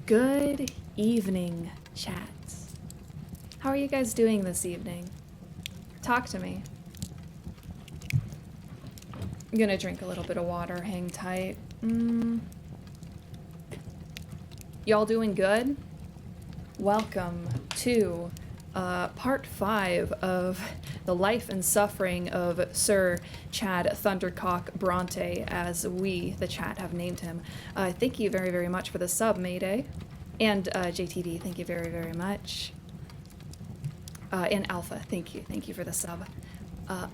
Good evening, chat. How are you guys doing this evening? Talk to me. I'm gonna drink a little bit of water, hang tight. Y'all doing good? Welcome to part 5 of the life and suffering of Sir Chad Thundercock Brante, as we, the chat, have named him. Thank you very, very much for the sub, Mayday. And JTD, thank you very, very much. And Alpha, thank you for the sub.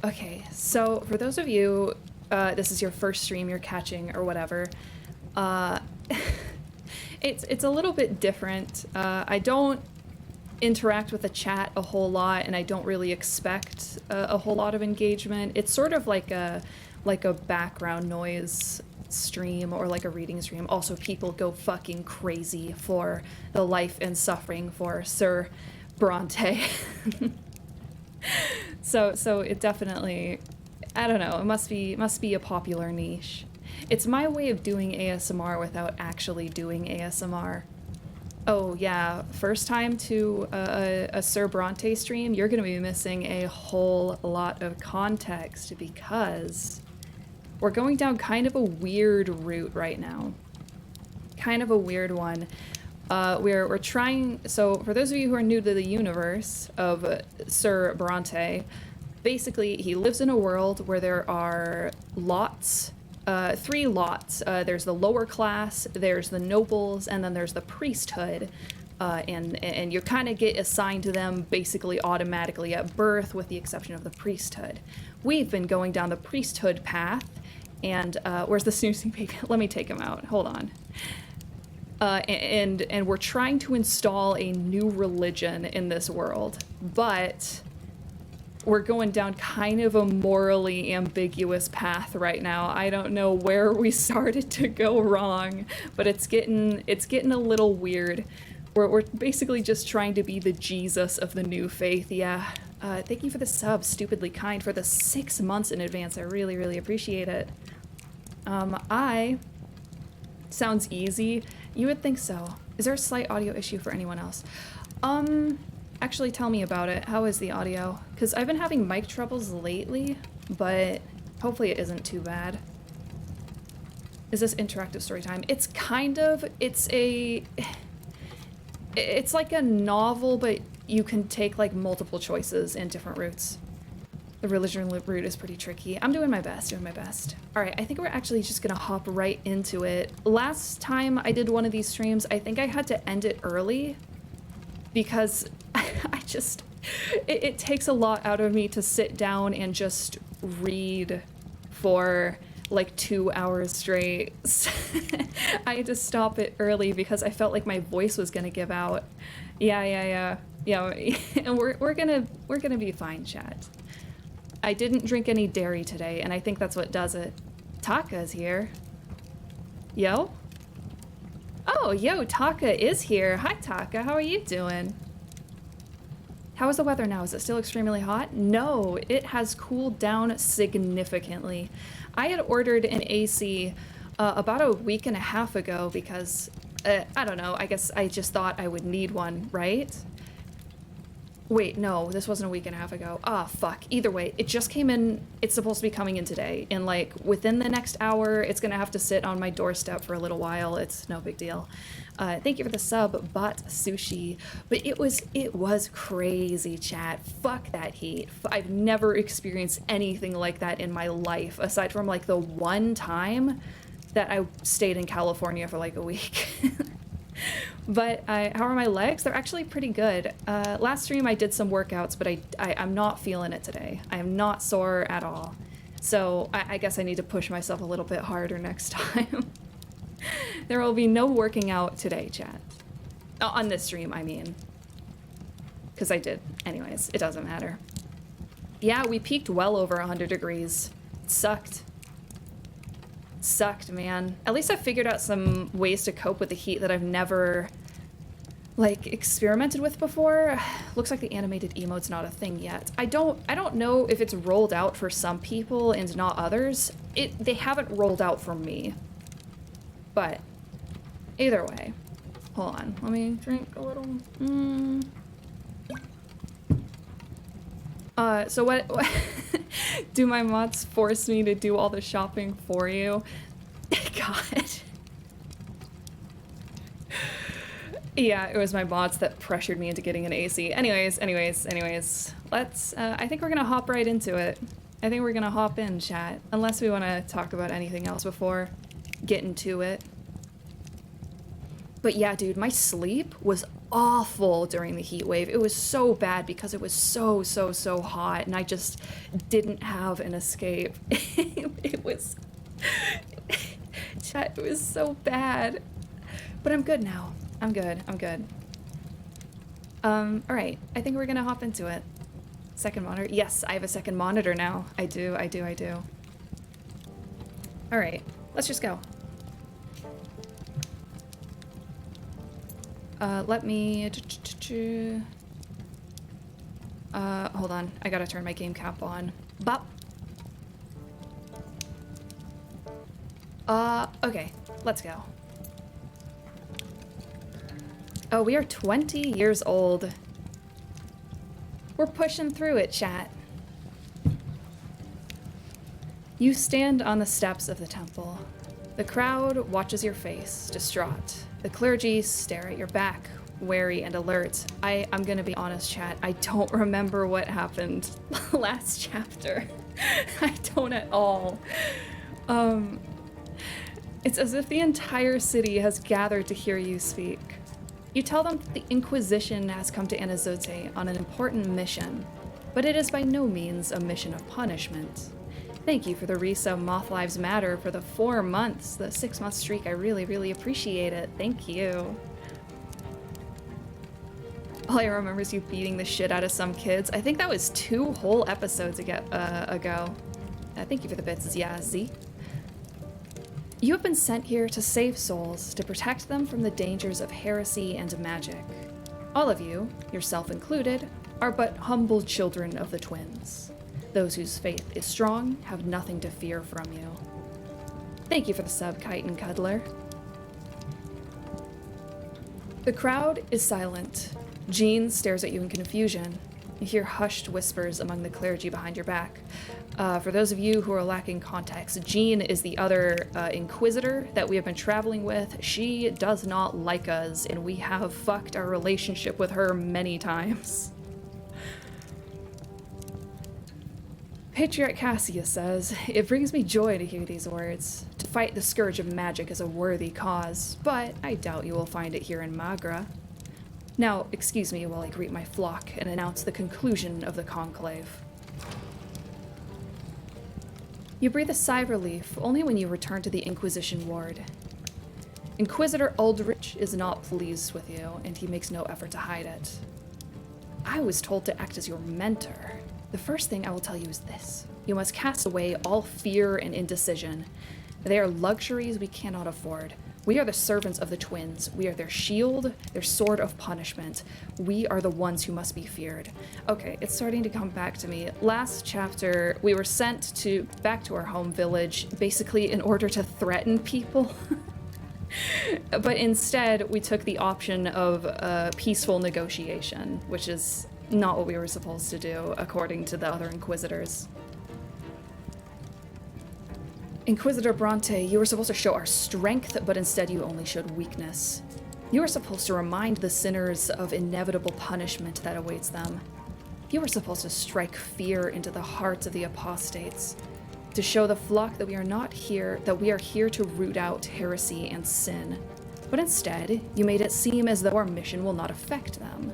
Okay, so for those of you, this is your first stream you're catching or whatever, it's a little bit different. I don't interact with the chat a whole lot, and I don't really expect a whole lot of engagement. It's sort of like a background noise stream or like a reading stream. Also, people go fucking crazy for the life and suffering for Sir Brante. so it definitely, I don't know, it must be a popular niche. It's my way of doing ASMR without actually doing ASMR. Oh yeah, first time to a Sir Brante stream, you're gonna be missing a whole lot of context because we're going down kind of a weird route right now. Kind of a weird one. We're trying, so for those of you who are new to the universe of Sir Brante, basically he lives in a world where there are lots, 3 lots. There's the lower class, there's the nobles, and then there's the priesthood. And you kind of get assigned to them basically automatically at birth, with the exception of the priesthood. We've been going down the priesthood path, and where's the snoozing baby? Let me take him out. Hold on. And we're trying to install a new religion in this world, but we're going down kind of a morally ambiguous path right now. I don't know where we started to go wrong, but it's getting a little weird. We're basically just trying to be the Jesus of the new faith. Yeah. Thank you for the sub, Stupidly Kind, for the 6 months in advance. I really, really appreciate it. Sounds easy. You would think so. Is there a slight audio issue for anyone else? Actually, tell me about it. How is the audio? Because I've been having mic troubles lately, but hopefully it isn't too bad. Is this interactive story time? It's kind of, it's like a novel, but you can take like multiple choices and different routes. The religion route is pretty tricky. I'm doing my best, All right, I think we're actually just gonna hop right into it. Last time I did one of these streams, I think I had to end it early because it takes a lot out of me to sit down and just read for like 2 hours straight. I had to stop it early because I felt like my voice was gonna give out. Yeah, and we're gonna be fine, chat. I didn't drink any dairy today, and I think that's what does it. Taka's here. Yo? Oh, yo, Taka is here. Hi, Taka. How are you doing? How is the weather now? Is it still extremely hot? No, it has cooled down significantly. I had ordered an AC about a week and a half ago because, I don't know, I guess I just thought I would need one, right? Wait, no, this wasn't a week and a half ago. Ah, fuck. Either way, it just came in. It's supposed to be coming in today. And like within the next hour, it's gonna have to sit on my doorstep for a little while. It's no big deal. Thank you for the sub, Bot Sushi. But it was crazy, chat. Fuck that heat. I've never experienced anything like that in my life, aside from like the one time that I stayed in California for like a week. But how are my legs? They're actually pretty good. Last stream I did some workouts, but I'm not feeling it today. I am not sore at all. So I guess I need to push myself a little bit harder next time. There will be no working out today, chat. On this stream, I mean. Because I did. Anyways, it doesn't matter. Yeah, we peaked well over 100 degrees. It sucked. Sucked, man. At least I figured out some ways to cope with the heat that I've never like experimented with before. Looks like the animated emote's not a thing yet. I don't know if it's rolled out for some people and not others. They haven't rolled out for me. But either way, Hold on, let me drink a little. So what do my mods force me to do all the shopping for you? God. Yeah, it was my mods that pressured me into getting an AC. Anyways, let's, I think we're gonna hop right into it. I think we're gonna hop in, chat. Unless we wanna talk about anything else before getting to it. But yeah, dude, my sleep was awful during the heat wave. It was so bad because it was so hot and I just didn't have an escape. It was, chat, it was so bad. But I'm good now. I'm good. Alright, I think we're gonna hop into it. Second monitor. Yes, I have a second monitor now. I do. Alright, let's just go. Let me... hold on. I gotta turn my game cap on. Bop! Okay. Let's go. Oh, we are 20 years old. We're pushing through it, chat. You stand on the steps of the temple. The crowd watches your face, distraught. The clergy stare at your back, wary and alert. I'm gonna be honest, chat. I don't remember what happened last chapter. I don't at all. It's as if the entire city has gathered to hear you speak. You tell them that the Inquisition has come to Anazote on an important mission, but it is by no means a mission of punishment. Thank you for the resub Moth Lives Matter for the 4 months, the 6-month streak. I really appreciate it. Thank you. All I remember is you beating the shit out of some kids. I think that was 2 whole episodes ago. Thank you for the bits, Yazzie. You have been sent here to save souls, to protect them from the dangers of heresy and magic. All of you, yourself included, are but humble children of the twins. Those whose faith is strong have nothing to fear from you. Thank you for the sub, Kite and Cuddler. The crowd is silent. Jean stares at you in confusion. You hear hushed whispers among the clergy behind your back. For those of you who are lacking context, Jean is the other inquisitor that we have been traveling with. She does not like us, and we have fucked our relationship with her many times. Patriarch Cassius says, "It brings me joy to hear these words. To fight the scourge of magic is a worthy cause, but I doubt you will find it here in Magra. Now, excuse me while I greet my flock and announce the conclusion of the Conclave." You breathe a sigh of relief only when you return to the Inquisition ward. Inquisitor Aldrich is not pleased with you, and he makes no effort to hide it. I was told to act as your mentor. The first thing I will tell you is this. You must cast away all fear and indecision. They are luxuries we cannot afford. We are the servants of the twins. We are their shield, their sword of punishment. We are the ones who must be feared. Okay, it's starting to come back to me. Last chapter, we were sent back to our home village, basically in order to threaten people. But instead, we took the option of peaceful negotiation, which is not what we were supposed to do, according to the other Inquisitors. Inquisitor Brante, you were supposed to show our strength, but instead you only showed weakness. You were supposed to remind the sinners of inevitable punishment that awaits them. You were supposed to strike fear into the hearts of the apostates, to show the flock that we are here to root out heresy and sin. But instead, you made it seem as though our mission will not affect them.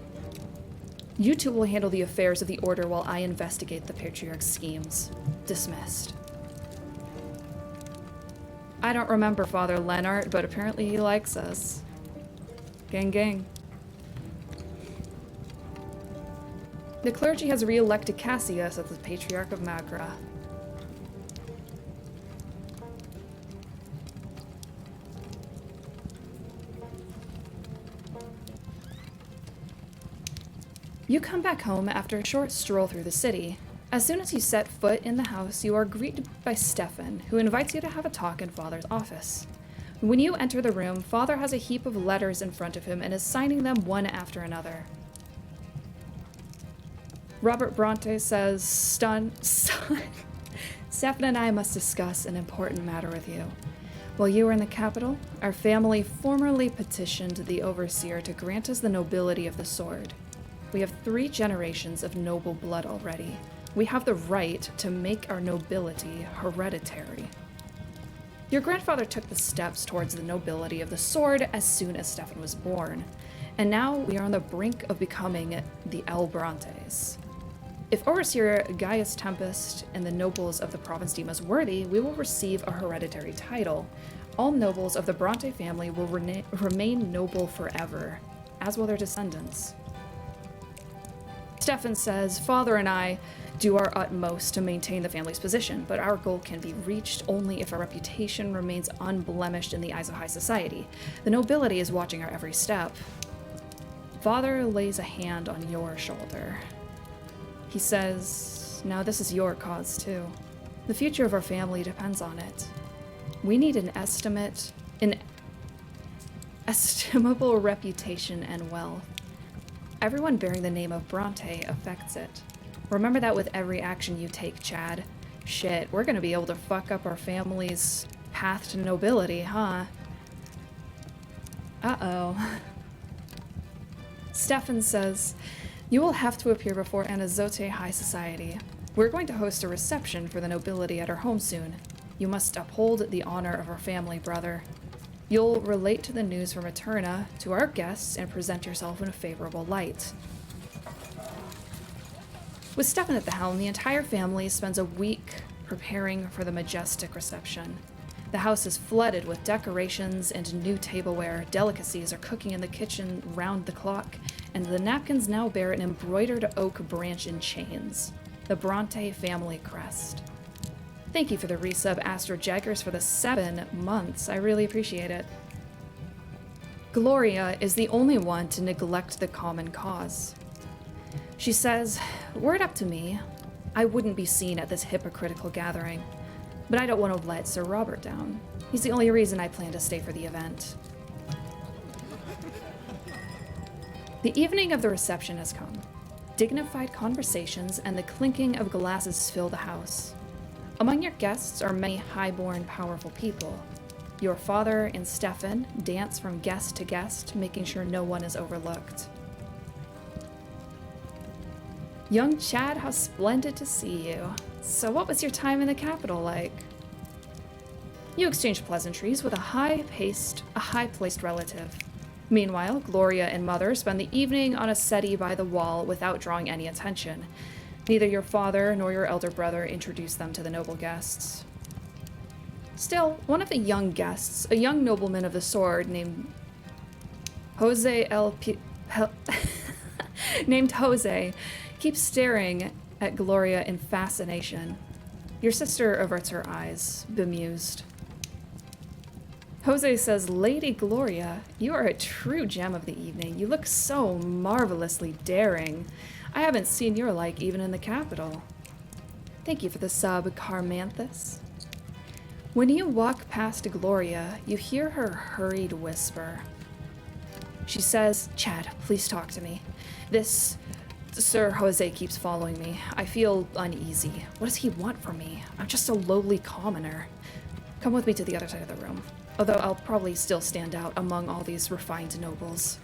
You two will handle the affairs of the Order while I investigate the Patriarch's schemes. Dismissed. I don't remember Father Leonard, but apparently he likes us. Gang gang. The clergy has re-elected Cassius as the Patriarch of Magra. You come back home after a short stroll through the city. As soon as you set foot in the house, you are greeted by Stefan, who invites you to have a talk in Father's office. When you enter the room, Father has a heap of letters in front of him and is signing them one after another. Robert Brante says, Son, Stefan and I must discuss an important matter with you. While you were in the capital, our family formally petitioned the overseer to grant us the nobility of the sword. We have 3 generations of noble blood already. We have the right to make our nobility hereditary. Your grandfather took the steps towards the nobility of the sword as soon as Stefan was born, and now we are on the brink of becoming the El Brantes. If Overseer Gaius Tempest and the nobles of the province deem us worthy, we will receive a hereditary title. All nobles of the Brante family will remain noble forever, as will their descendants. Stefan says, Father and I do our utmost to maintain the family's position, but our goal can be reached only if our reputation remains unblemished in the eyes of high society. The nobility is watching our every step. Father lays a hand on your shoulder. He says, now this is your cause too. The future of our family depends on it. We need an estimable reputation and wealth. Everyone bearing the name of Brante affects it. Remember that with every action you take, Chad. Shit, we're gonna be able to fuck up our family's path to nobility, huh? Uh-oh. Stefan says, you will have to appear before Anazote High Society. We're going to host a reception for the nobility at our home soon. You must uphold the honor of our family, brother. You'll relate to the news from Eterna to our guests and present yourself in a favorable light. With Stefan at the helm, the entire family spends a week preparing for the majestic reception. The house is flooded with decorations and new tableware. Delicacies are cooking in the kitchen round the clock, and the napkins now bear an embroidered oak branch in chains, the Brante family crest. Thank you for the resub, Astro Jaggers, for the 7 months. I really appreciate it. Gloria is the only one to neglect the common cause. She says, were it up to me, I wouldn't be seen at this hypocritical gathering, but I don't want to let Sir Robert down. He's the only reason I plan to stay for the event. The evening of the reception has come. Dignified conversations and the clinking of glasses fill the house. Among your guests are many high-born, powerful people. Your father and Stefan dance from guest to guest, making sure no one is overlooked. Young Chad, how splendid to see you. So what was your time in the capital like? You exchange pleasantries with a high-placed relative. Meanwhile, Gloria and Mother spend the evening on a settee by the wall without drawing any attention. Neither your father nor your elder brother introduce them to the noble guests. Still, one of the young guests, a young nobleman of the sword named named Jose, keeps staring at Gloria in fascination. Your sister averts her eyes, bemused. Jose says, Lady Gloria, you are a true gem of the evening. You look so marvelously daring. I haven't seen your like even in the capital. Thank you for the sub, Carmanthus. When you walk past Gloria, you hear her hurried whisper. She says, Chad, please talk to me. This Sir Jose keeps following me. I feel uneasy. What does he want from me? I'm just a lowly commoner. Come with me to the other side of the room, although I'll probably still stand out among all these refined nobles.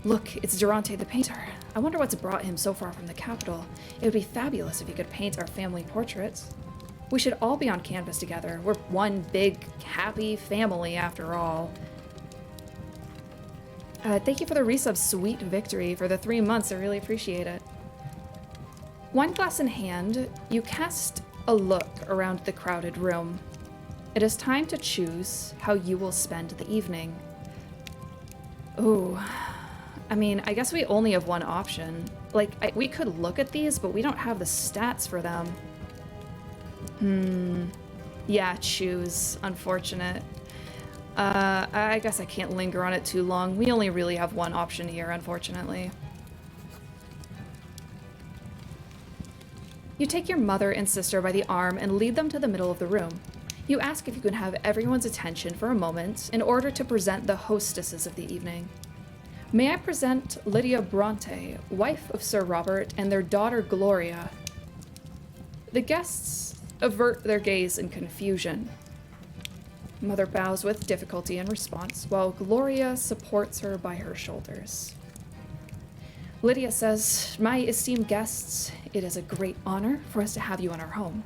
Look, it's Durante the painter. I wonder what's brought him so far from the capital. It would be fabulous if he could paint our family portraits. We should all be on canvas together. We're one big, happy family after all. Thank you for the resub, Sweet Victory, for the 3 months. I really appreciate it. Wine glass in hand, you cast a look around the crowded room. It is time to choose how you will spend the evening. Ooh, I mean, I guess we only have one option. Like, we could look at these, but we don't have the stats for them. Yeah, choose. Unfortunate. I guess I can't linger on it too long. We only really have one option here, unfortunately. You take your mother and sister by the arm and lead them to the middle of the room. You ask if you can have everyone's attention for a moment in order to present the hostesses of the evening. May I present Lydia Brante, wife of Sir Robert, and their daughter Gloria. The guests avert their gaze in confusion. Mother bows with difficulty in response, while Gloria supports her by her shoulders. Lydia says, "My esteemed guests, it is a great honor for us to have you in our home.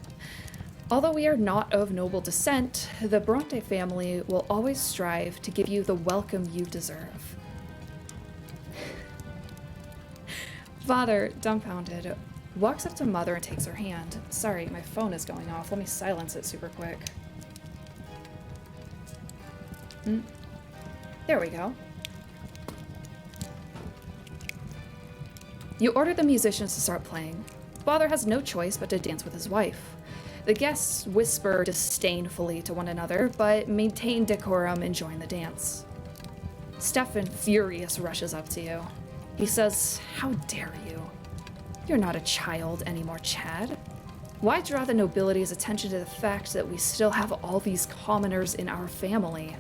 Although we are not of noble descent, the Brante family will always strive to give you the welcome you deserve." Father, dumbfounded, walks up to Mother and takes her hand. Sorry, my phone is going off. Let me silence it super quick. There we go. You order the musicians to start playing. Father has no choice but to dance with his wife. The guests whisper disdainfully to one another, but maintain decorum and join the dance. Stefan, furious, rushes up to you. He says, "How dare you? You're not a child anymore, Chad. Why draw the nobility's attention to the fact that we still have all these commoners in our family?"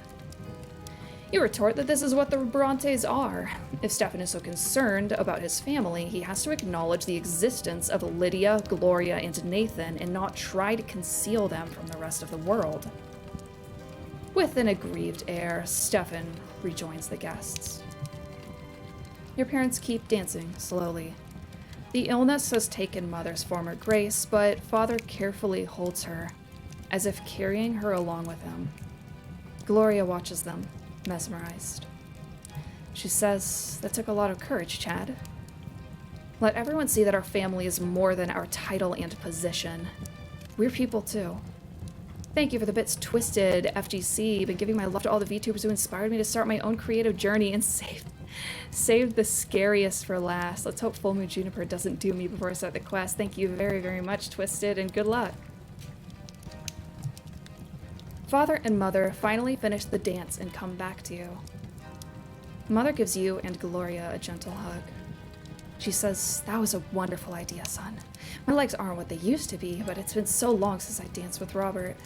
You retort that this is what the Brantes are. If Stefan is so concerned about his family, he has to acknowledge the existence of Lydia, Gloria, and Nathan and not try to conceal them from the rest of the world. With an aggrieved air, Stefan rejoins the guests. Your parents keep dancing slowly. The illness has taken Mother's former grace, but Father carefully holds her, as if carrying her along with him. Gloria watches them, mesmerized. She says, "That took a lot of courage, Chad. Let everyone see that our family is more than our title and position. We're people too. Thank you for the bits, Twisted, FGC, been giving my love to all the VTubers who inspired me to start my own creative journey and saved the scariest for last. Let's hope Full Moon Juniper doesn't do me before I start the quest. Thank you very, very much, Twisted, and good luck." Father and Mother finally finish the dance and come back to you. Mother gives you and Gloria a gentle hug. She says, "That was a wonderful idea, son. My legs aren't what they used to be, but it's been so long since I danced with Robert."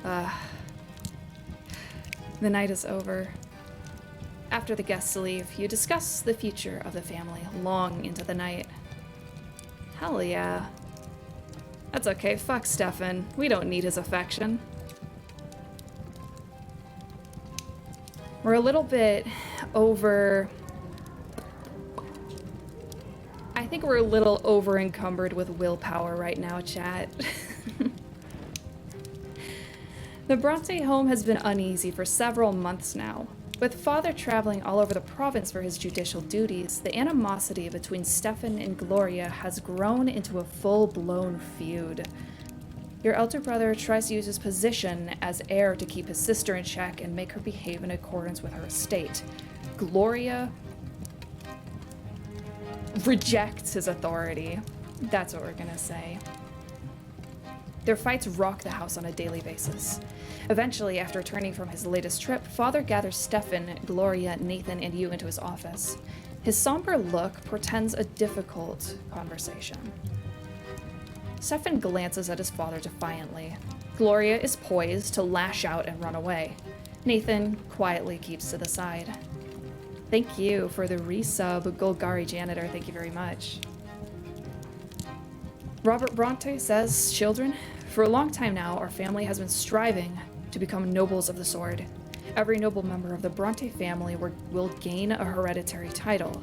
The night is over. After the guests leave, you discuss the future of the family long into the night. Hell yeah. That's okay, fuck Stefan. We don't need his affection. We're a little bit over... I think we're a little over encumbered with willpower right now, chat. The Brante home has been uneasy for several months now. With Father traveling all over the province for his judicial duties, the animosity between Stefan and Gloria has grown into a full-blown feud. Your elder brother tries to use his position as heir to keep his sister in check and make her behave in accordance with her estate. Gloria rejects his authority. That's what we're gonna say. Their fights rock the house on a daily basis. Eventually, after returning from his latest trip, Father gathers Stefan, Gloria, Nathan, and you into his office. His somber look portends a difficult conversation. Stefan glances at his father defiantly. Gloria is poised to lash out and run away. Nathan quietly keeps to the side. Thank you for the resub, Golgari Janitor. Thank you very much. Robert Brante says, "Children, for a long time now, our family has been striving to become nobles of the sword. Every noble member of the Brante family will gain a hereditary title.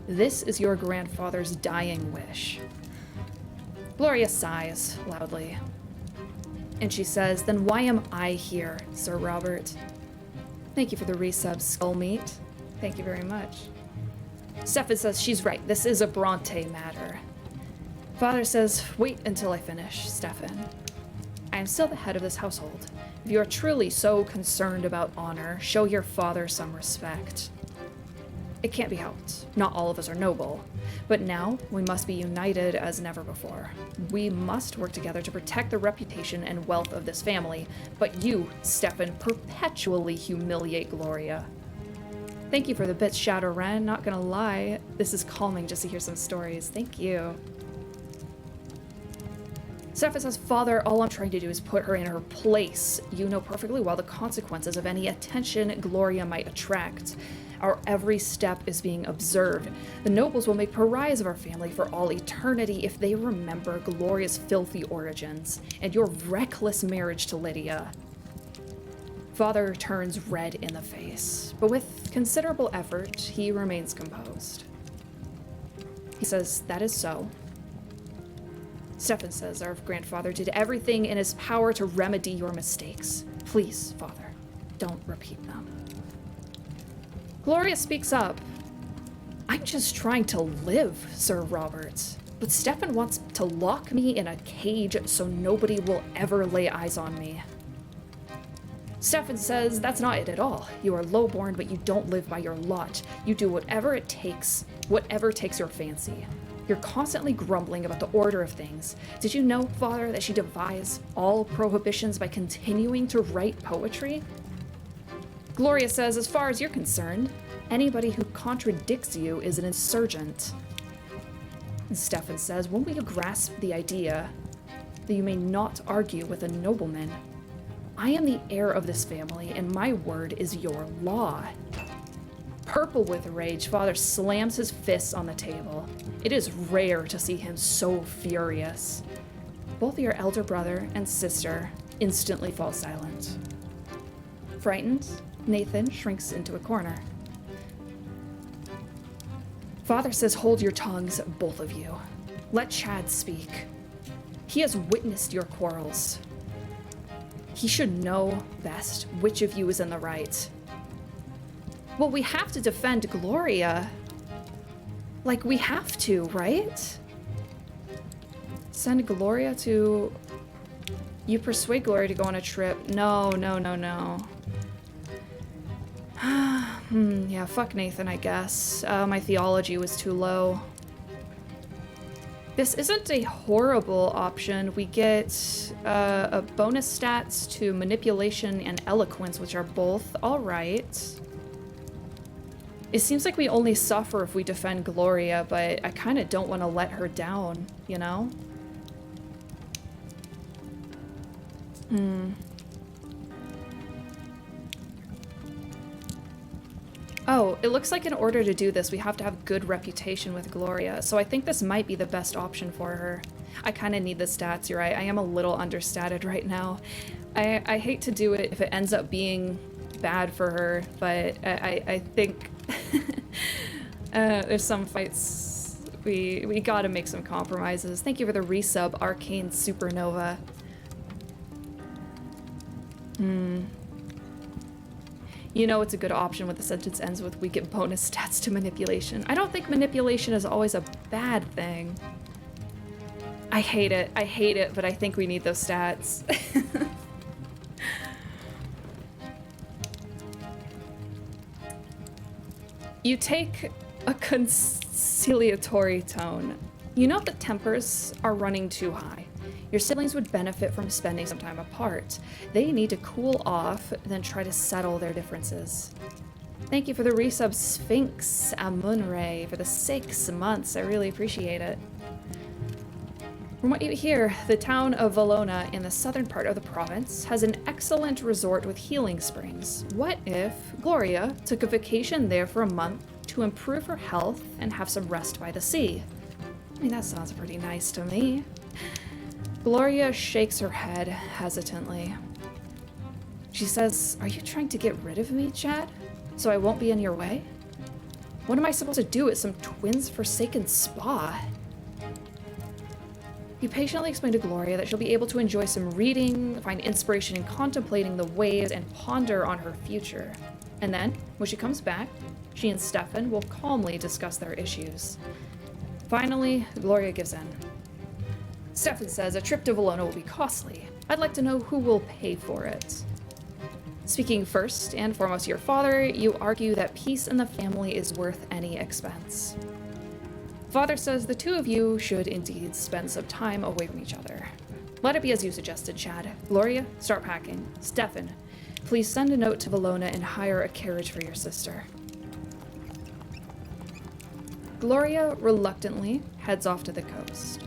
This is your grandfather's dying wish." Gloria sighs loudly. And she says, "Then why am I here, Sir Robert?" Thank you for the resub, Skullmeat. Thank you very much. Stefan says, "She's right, this is a Brante matter." Father says, "Wait until I finish, Stefan. I am still the head of this household. If you are truly so concerned about honor, show your father some respect. It can't be helped. Not all of us are noble. But now, we must be united as never before. We must work together to protect the reputation and wealth of this family. But you, Stefan, perpetually humiliate Gloria." Thank you for the bits, Shadowren. Not gonna lie, this is calming just to hear some stories. Thank you. Stefan says, Father, all I'm trying to do is put her in her place. You know perfectly well the consequences of any attention Gloria might attract. Our every step is being observed. The nobles will make pariahs of our family for all eternity if they remember Gloria's filthy origins and your reckless marriage to Lydia. Father turns red in the face, but with considerable effort, he remains composed. He says, that is so. Stefan says, our grandfather did everything in his power to remedy your mistakes. Please, Father, don't repeat them. Gloria speaks up. I'm just trying to live, Sir Robert. But Stefan wants to lock me in a cage so nobody will ever lay eyes on me. Stefan says that's not it at all. You are lowborn, but you don't live by your lot. You do whatever takes your fancy. You're constantly grumbling about the order of things. Did you know, Father, that she defies all prohibitions by continuing to write poetry? Gloria says, as far as you're concerned, anybody who contradicts you is an insurgent. And Stefan says, when will you grasp the idea that you may not argue with a nobleman? I am the heir of this family, and my word is your law. Purple with rage, Father slams his fists on the table. It is rare to see him so furious. Both your elder brother and sister instantly fall silent. Frightened, Nathan shrinks into a corner. Father says, hold your tongues, both of you. Let Chad speak. He has witnessed your quarrels. He should know best which of you is in the right. Well, we have to defend Gloria. Like, we have to, right? Send Gloria to... You persuade Gloria to go on a trip. No. Yeah, fuck Nathan, I guess. My theology was too low. This isn't a horrible option. We get a bonus stats to manipulation and eloquence, which are both alright. It seems like we only suffer if we defend Gloria, but I kind of don't want to let her down, you know? Oh, it looks like in order to do this, we have to have good reputation with Gloria, so I think this might be the best option for her. I kind of need the stats, you're right. I am a little understated right now. I hate to do it if it ends up being bad for her, but I think there's some fights we gotta make some compromises. Thank you for the resub, Arcane Supernova. You know it's a good option when the sentence ends with we get bonus stats to manipulation. I don't think manipulation is always a bad thing. I hate it, but I think we need those stats. You take a conciliatory tone. You know the tempers are running too high. Your siblings would benefit from spending some time apart. They need to cool off, then try to settle their differences. Thank you for the resub, Sphinx Amunre, for the 6 months. I really appreciate it. From what you hear, the town of Valona in the southern part of the province has an excellent resort with healing springs. What if Gloria took a vacation there for a month to improve her health and have some rest by the sea? I mean, that sounds pretty nice to me. Gloria shakes her head hesitantly. She says, are you trying to get rid of me, Chad? So I won't be in your way? What am I supposed to do at some twins' forsaken spa? You patiently explain to Gloria that she'll be able to enjoy some reading, find inspiration in contemplating the waves, and ponder on her future. And then, when she comes back, she and Stefan will calmly discuss their issues. Finally, Gloria gives in. Stefan says a trip to Valona will be costly. I'd like to know who will pay for it. Speaking first and foremost to your father, you argue that peace in the family is worth any expense. Father says the two of you should indeed spend some time away from each other. Let it be as you suggested, Chad. Gloria, start packing. Stefan, please send a note to Valona and hire a carriage for your sister. Gloria reluctantly heads off to the coast.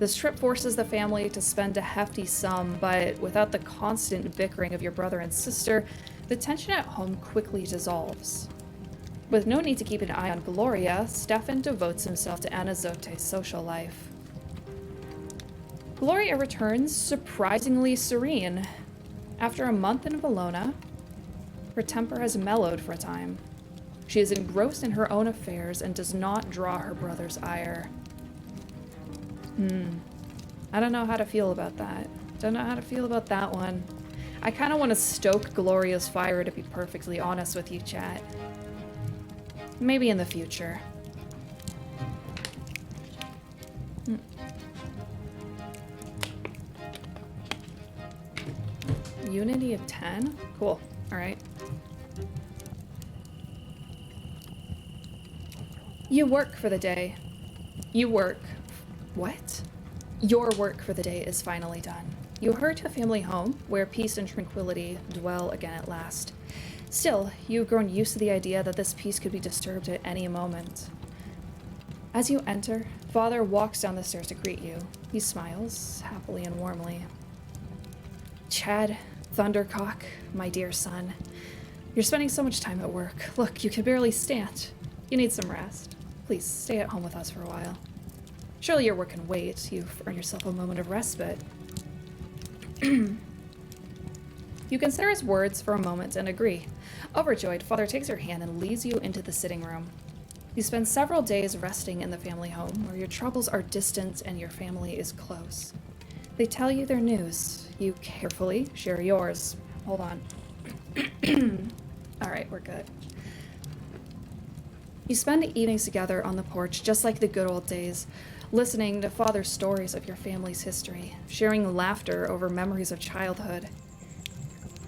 This trip forces the family to spend a hefty sum, but without the constant bickering of your brother and sister, the tension at home quickly dissolves. With no need to keep an eye on Gloria, Stefan devotes himself to Anazote's social life. Gloria returns surprisingly serene. After a month in Valona, her temper has mellowed for a time. She is engrossed in her own affairs and does not draw her brother's ire. I don't know how to feel about that. Don't know how to feel about that one. I kind of want to stoke Gloria's fire, to be perfectly honest with you, chat. Maybe in the future. Unity of 10? Cool. Alright. You work for the day. You work. What? Your work for the day is finally done. You hurry to a family home, where peace and tranquility dwell again at last. Still, you've grown used to the idea that this peace could be disturbed at any moment. As you enter, Father walks down the stairs to greet you. He smiles, happily and warmly. Chad, Thundercock, my dear son. You're spending so much time at work. Look, you can barely stand. You need some rest. Please, stay at home with us for a while. Surely your work can wait. You've earned yourself a moment of respite. You consider his words for a moment and agree. Overjoyed, Father takes your hand and leads you into the sitting room. You spend several days resting in the family home, where your troubles are distant and your family is close. They tell you their news. You carefully share yours. Hold on. Alright, we're good. You spend evenings together on the porch, just like the good old days, listening to Father's stories of your family's history, sharing laughter over memories of childhood.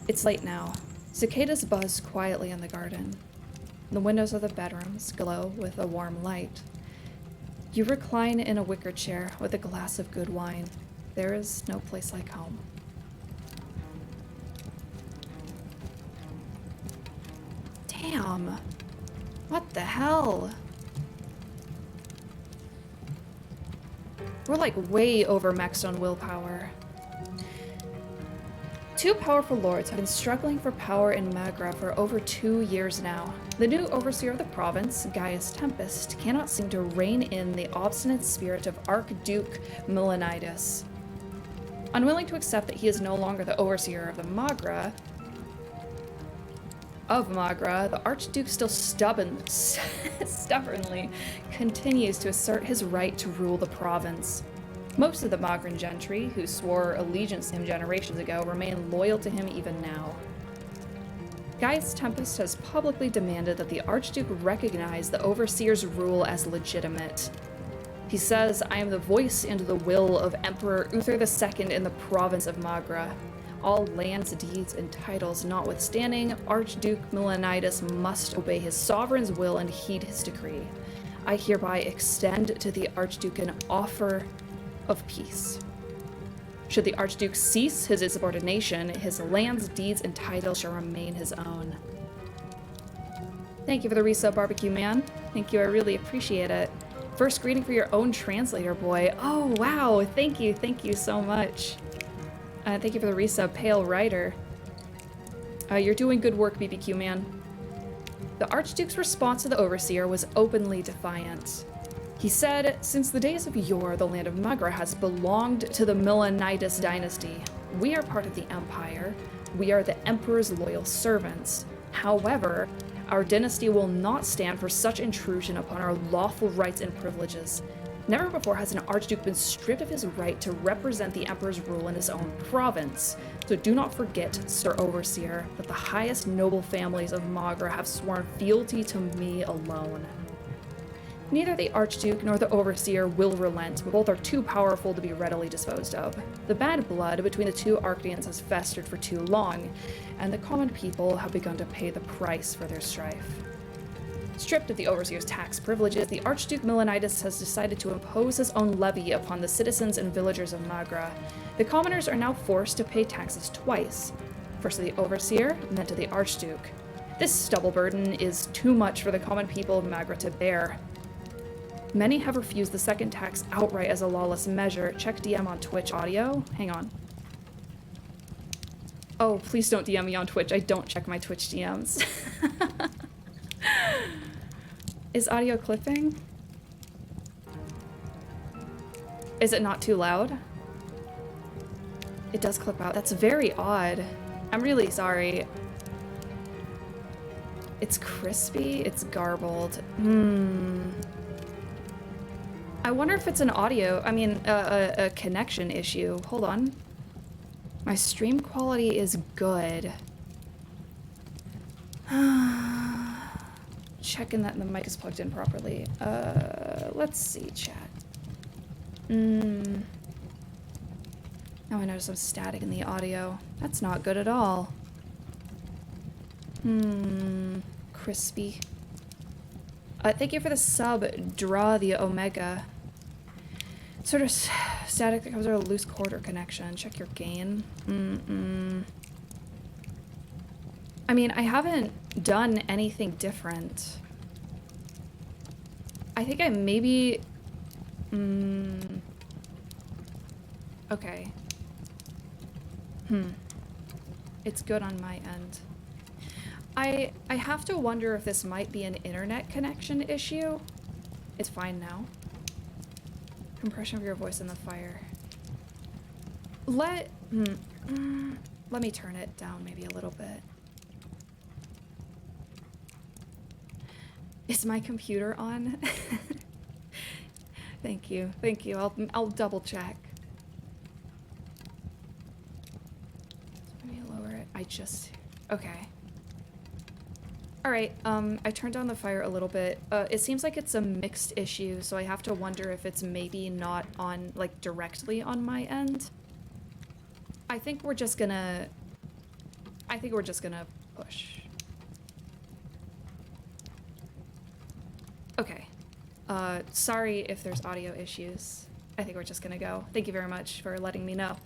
It's late now. Cicadas buzz quietly in the garden. The windows of the bedrooms glow with a warm light. You recline in a wicker chair with a glass of good wine. There is no place like home. Damn. What the hell? We're like way overmaxed on willpower. Two powerful lords have been struggling for power in Magra for over 2 years now. The new overseer of the province, Gaius Tempest, cannot seem to rein in the obstinate spirit of Archduke Leonard. Unwilling to accept that he is no longer the overseer of Magra, the Archduke still stubbornly continues to assert his right to rule the province. Most of the Magran gentry, who swore allegiance to him generations ago, remain loyal to him even now. Gaius Tempest has publicly demanded that the Archduke recognize the Overseer's rule as legitimate. He says, "I am the voice and the will of Emperor Uther II in the province of Magra. All lands, deeds, and titles notwithstanding, Archduke Leonidas must obey his sovereign's will and heed his decree. I hereby extend to the Archduke an offer of peace. Should the Archduke cease his insubordination, his lands, deeds, and titles shall remain his own." Thank you for the resub, Barbecue Man. Thank you, I really appreciate it. First greeting for your own translator, boy. Oh, wow, thank you so much. Thank you for the resub, Pale Rider. You're doing good work, BBQ Man. The Archduke's response to the Overseer was openly defiant. He said, "Since the days of yore, the land of Magra has belonged to the Milonitis dynasty. We are part of the Empire. We are the Emperor's loyal servants. However, our dynasty will not stand for such intrusion upon our lawful rights and privileges. Never before has an Archduke been stripped of his right to represent the Emperor's rule in his own province. So do not forget, Sir Overseer, that the highest noble families of Magra have sworn fealty to me alone." Neither the Archduke nor the Overseer will relent, but both are too powerful to be readily disposed of. The bad blood between the two Archdeans has festered for too long, and the common people have begun to pay the price for their strife. Stripped of the Overseer's tax privileges, the Archduke Milonitis has decided to impose his own levy upon the citizens and villagers of Magra. The commoners are now forced to pay taxes twice, first to the Overseer, and then to the Archduke. This double burden is too much for the common people of Magra to bear. Many have refused the second tax outright as a lawless measure. Check DM on Twitch audio. Hang on. Oh, please don't DM me on Twitch. I don't check my Twitch DMs. Is audio clipping? Is it not too loud? It does clip out. That's very odd. I'm really sorry. It's crispy. It's garbled. I wonder if it's an audio, a connection issue. Hold on. My stream quality is good. Checking that the mic is plugged in properly. Let's see, chat. Now I notice some static in the audio. That's not good at all. Crispy. Thank you for the sub, Draw the Omega. Sort of static that comes out of a loose cord or connection. Check your gain. I mean, I haven't done anything different. I think I maybe... Okay. It's good on my end. I have to wonder if this might be an internet connection issue. It's fine now. Compression of your voice in the fire. Let me turn it down maybe a little bit. Is my computer on? Thank you. Thank you. I'll double check. Maybe lower it. Okay. All right, I turned down the fire a little bit. It seems like it's a mixed issue, so I have to wonder if it's maybe not on, like, directly on my end. I think we're just gonna push. Okay. Sorry if there's audio issues. I think we're just gonna go. Thank you very much for letting me know.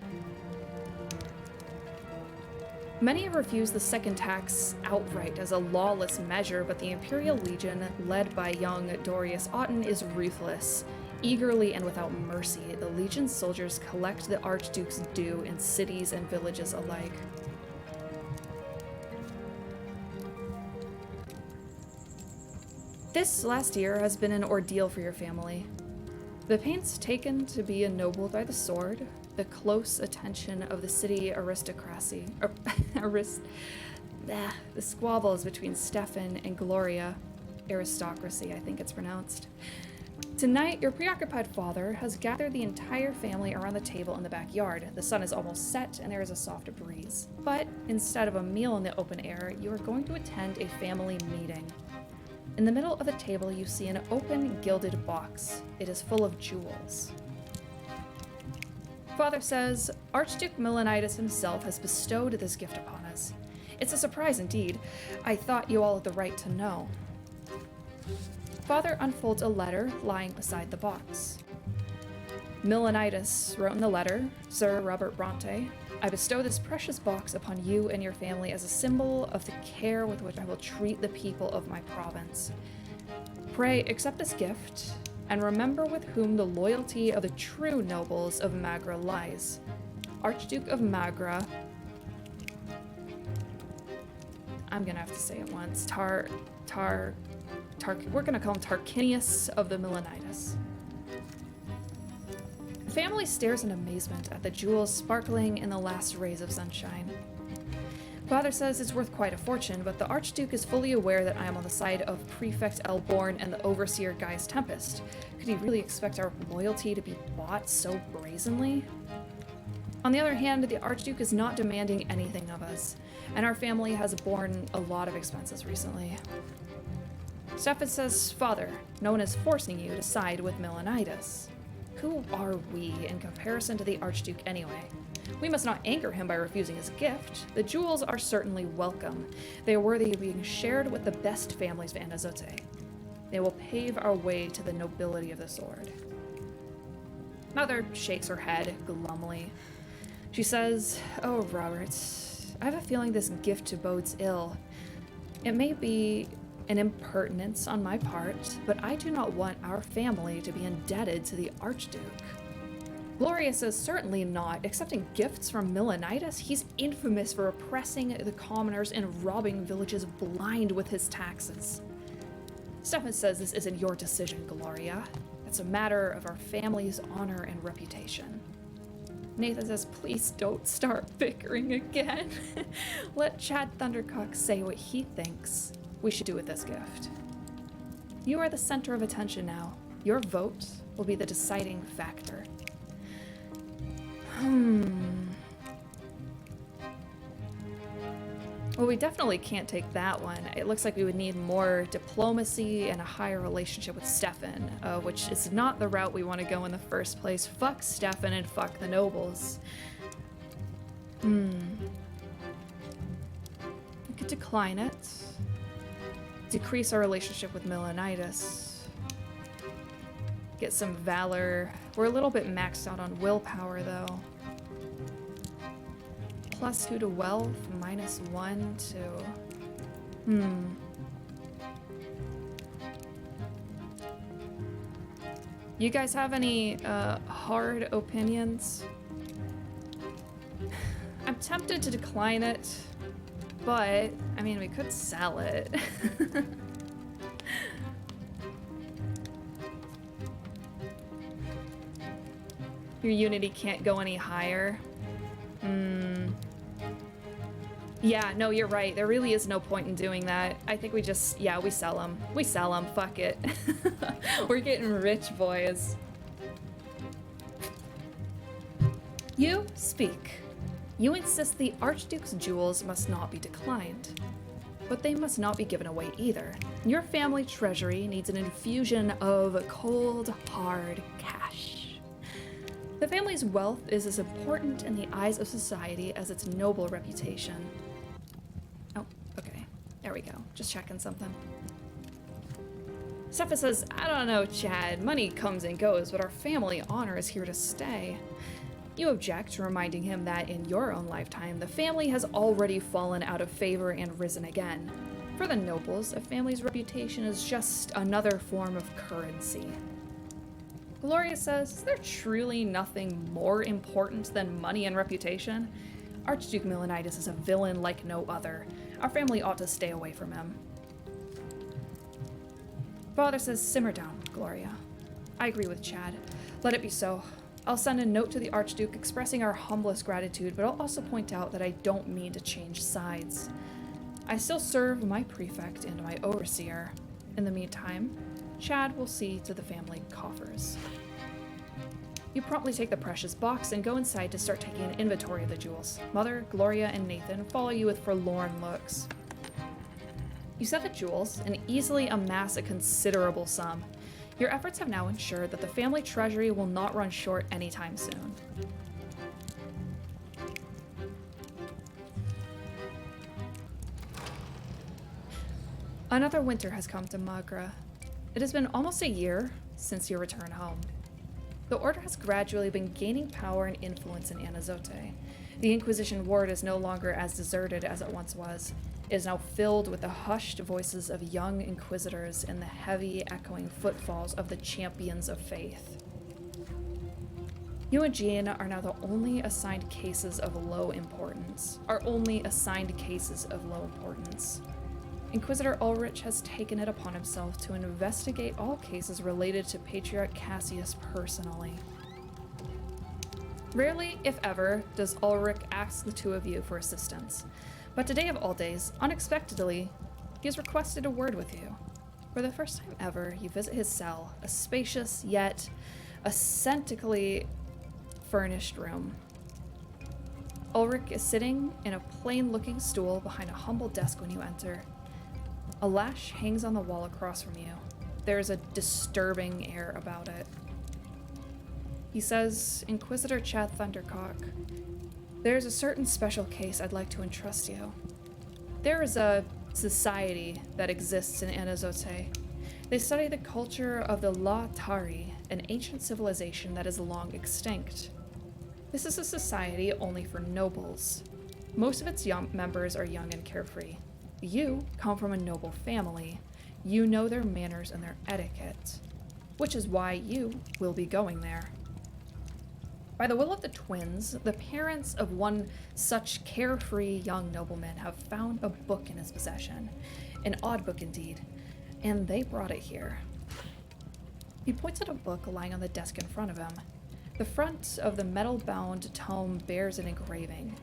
Many have refused the second tax outright as a lawless measure, but the Imperial Legion, led by young Dorius Otten, is ruthless. Eagerly and without mercy, the Legion's soldiers collect the Archduke's due in cities and villages alike. This last year has been an ordeal for your family. The pains taken to be ennobled by the sword, the close attention of the city aristocracy, the squabbles between Stefan and Gloria, aristocracy, I think it's pronounced. Tonight, your preoccupied father has gathered the entire family around the table in the backyard. The sun is almost set and there is a soft breeze. But instead of a meal in the open air, you are going to attend a family meeting. In the middle of the table, you see an open, gilded box. It is full of jewels. Father says, Archduke Leonard himself has bestowed this gift upon us. It's a surprise indeed. I thought you all had the right to know. Father unfolds a letter lying beside the box. Milonitis wrote in the letter, Sir Robert Brante, I bestow this precious box upon you and your family as a symbol of the care with which I will treat the people of my province. Pray accept this gift, and remember with whom the loyalty of the true nobles of Magra lies. Archduke of Magra. I'm gonna have to say it once. We're gonna call him Tarquinius of the Milonitis. The family stares in amazement at the jewels sparkling in the last rays of sunshine. Father says it's worth quite a fortune, but the Archduke is fully aware that I am on the side of Prefect Elborn and the Overseer Gaius Tempest. Could he really expect our loyalty to be bought so brazenly? On the other hand, the Archduke is not demanding anything of us, and our family has borne a lot of expenses recently. Stefan says, Father, no one is forcing you to side with Milonitis. Who are we in comparison to the Archduke anyway? We must not anger him by refusing his gift. The jewels are certainly welcome. They are worthy of being shared with the best families of Anazote. They will pave our way to the nobility of the sword. Mother shakes her head glumly. She says, Oh, Robert, I have a feeling this gift bodes ill. It may be An impertinence on my part, but I do not want our family to be indebted to the Archduke. Gloria says certainly not. Accepting gifts from Leonidas, he's infamous for oppressing the commoners and robbing villages blind with his taxes. Stefan says this isn't your decision, Gloria. It's a matter of our family's honor and reputation. Nathan says, please don't start bickering again. Let Chad Thundercock say what he thinks we should do with this gift. You are the center of attention now. Your vote will be the deciding factor. Well, we definitely can't take that one. It looks like we would need more diplomacy and a higher relationship with Stefan, which is not the route we want to go in the first place. Fuck Stefan and fuck the nobles. We could decline it. Decrease our relationship with Leonidas. Get some valor. We're a little bit maxed out on willpower, though. +2 to wealth, -1 to... You guys have any hard opinions? I'm tempted to decline it, but, I mean, we could sell it. Your unity can't go any higher. Yeah, no, you're right. There really is no point in doing that. I think we just, yeah, we sell them. We sell them. Fuck it. We're getting rich, boys. You speak. You insist the Archduke's jewels must not be declined. But they must not be given away either. Your family treasury needs an infusion of cold, hard cash. The family's wealth is as important in the eyes of society as its noble reputation. Oh, okay. There we go. Just checking something. Stefan says, I don't know, Chad. Money comes and goes, but our family honor is here to stay. You object, reminding him that in your own lifetime, the family has already fallen out of favor and risen again. For the nobles, a family's reputation is just another form of currency. Gloria says, is there truly nothing more important than money and reputation? Archduke Leonidas is a villain like no other. Our family ought to stay away from him. Father says, simmer down, Gloria. I agree with Chad. Let it be so. I'll send a note to the Archduke expressing our humblest gratitude, but I'll also point out that I don't mean to change sides. I still serve my prefect and my overseer. In the meantime, Chad will see to the family coffers. You promptly take the precious box and go inside to start taking an inventory of the jewels. Mother, Gloria, and Nathan follow you with forlorn looks. You set the jewels and easily amass a considerable sum. Your efforts have now ensured that the family treasury will not run short anytime soon. Another winter has come to Magra. It has been almost a year since your return home. The Order has gradually been gaining power and influence in Anazote. The Inquisition ward is no longer as deserted as it once was. It is now filled with the hushed voices of young inquisitors and the heavy, echoing footfalls of the champions of faith. You and Jean are now the only assigned cases of low importance. Inquisitor Ulrich has taken it upon himself to investigate all cases related to Patriarch Cassius personally. Rarely, if ever, does Ulrich ask the two of you for assistance, but today of all days, unexpectedly, he has requested a word with you. For the first time ever, you visit his cell, a spacious yet ascetically furnished room. Ulrich is sitting in a plain-looking stool behind a humble desk when you enter. A lash hangs on the wall across from you. There is a disturbing air about it. He says, Inquisitor Chad Thundercock, there is a certain special case I'd like to entrust you. There is a society that exists in Anazote. They study the culture of the Lattari, an ancient civilization that is long extinct. This is a society only for nobles. Most of its young members are young and carefree. You come from a noble family. You know their manners and their etiquette, which is why you will be going there. By the will of the twins, the parents of one such carefree young nobleman have found a book in his possession. An odd book indeed, and they brought it here. He points at a book lying on the desk in front of him. The front of the metal-bound tome bears an engraving.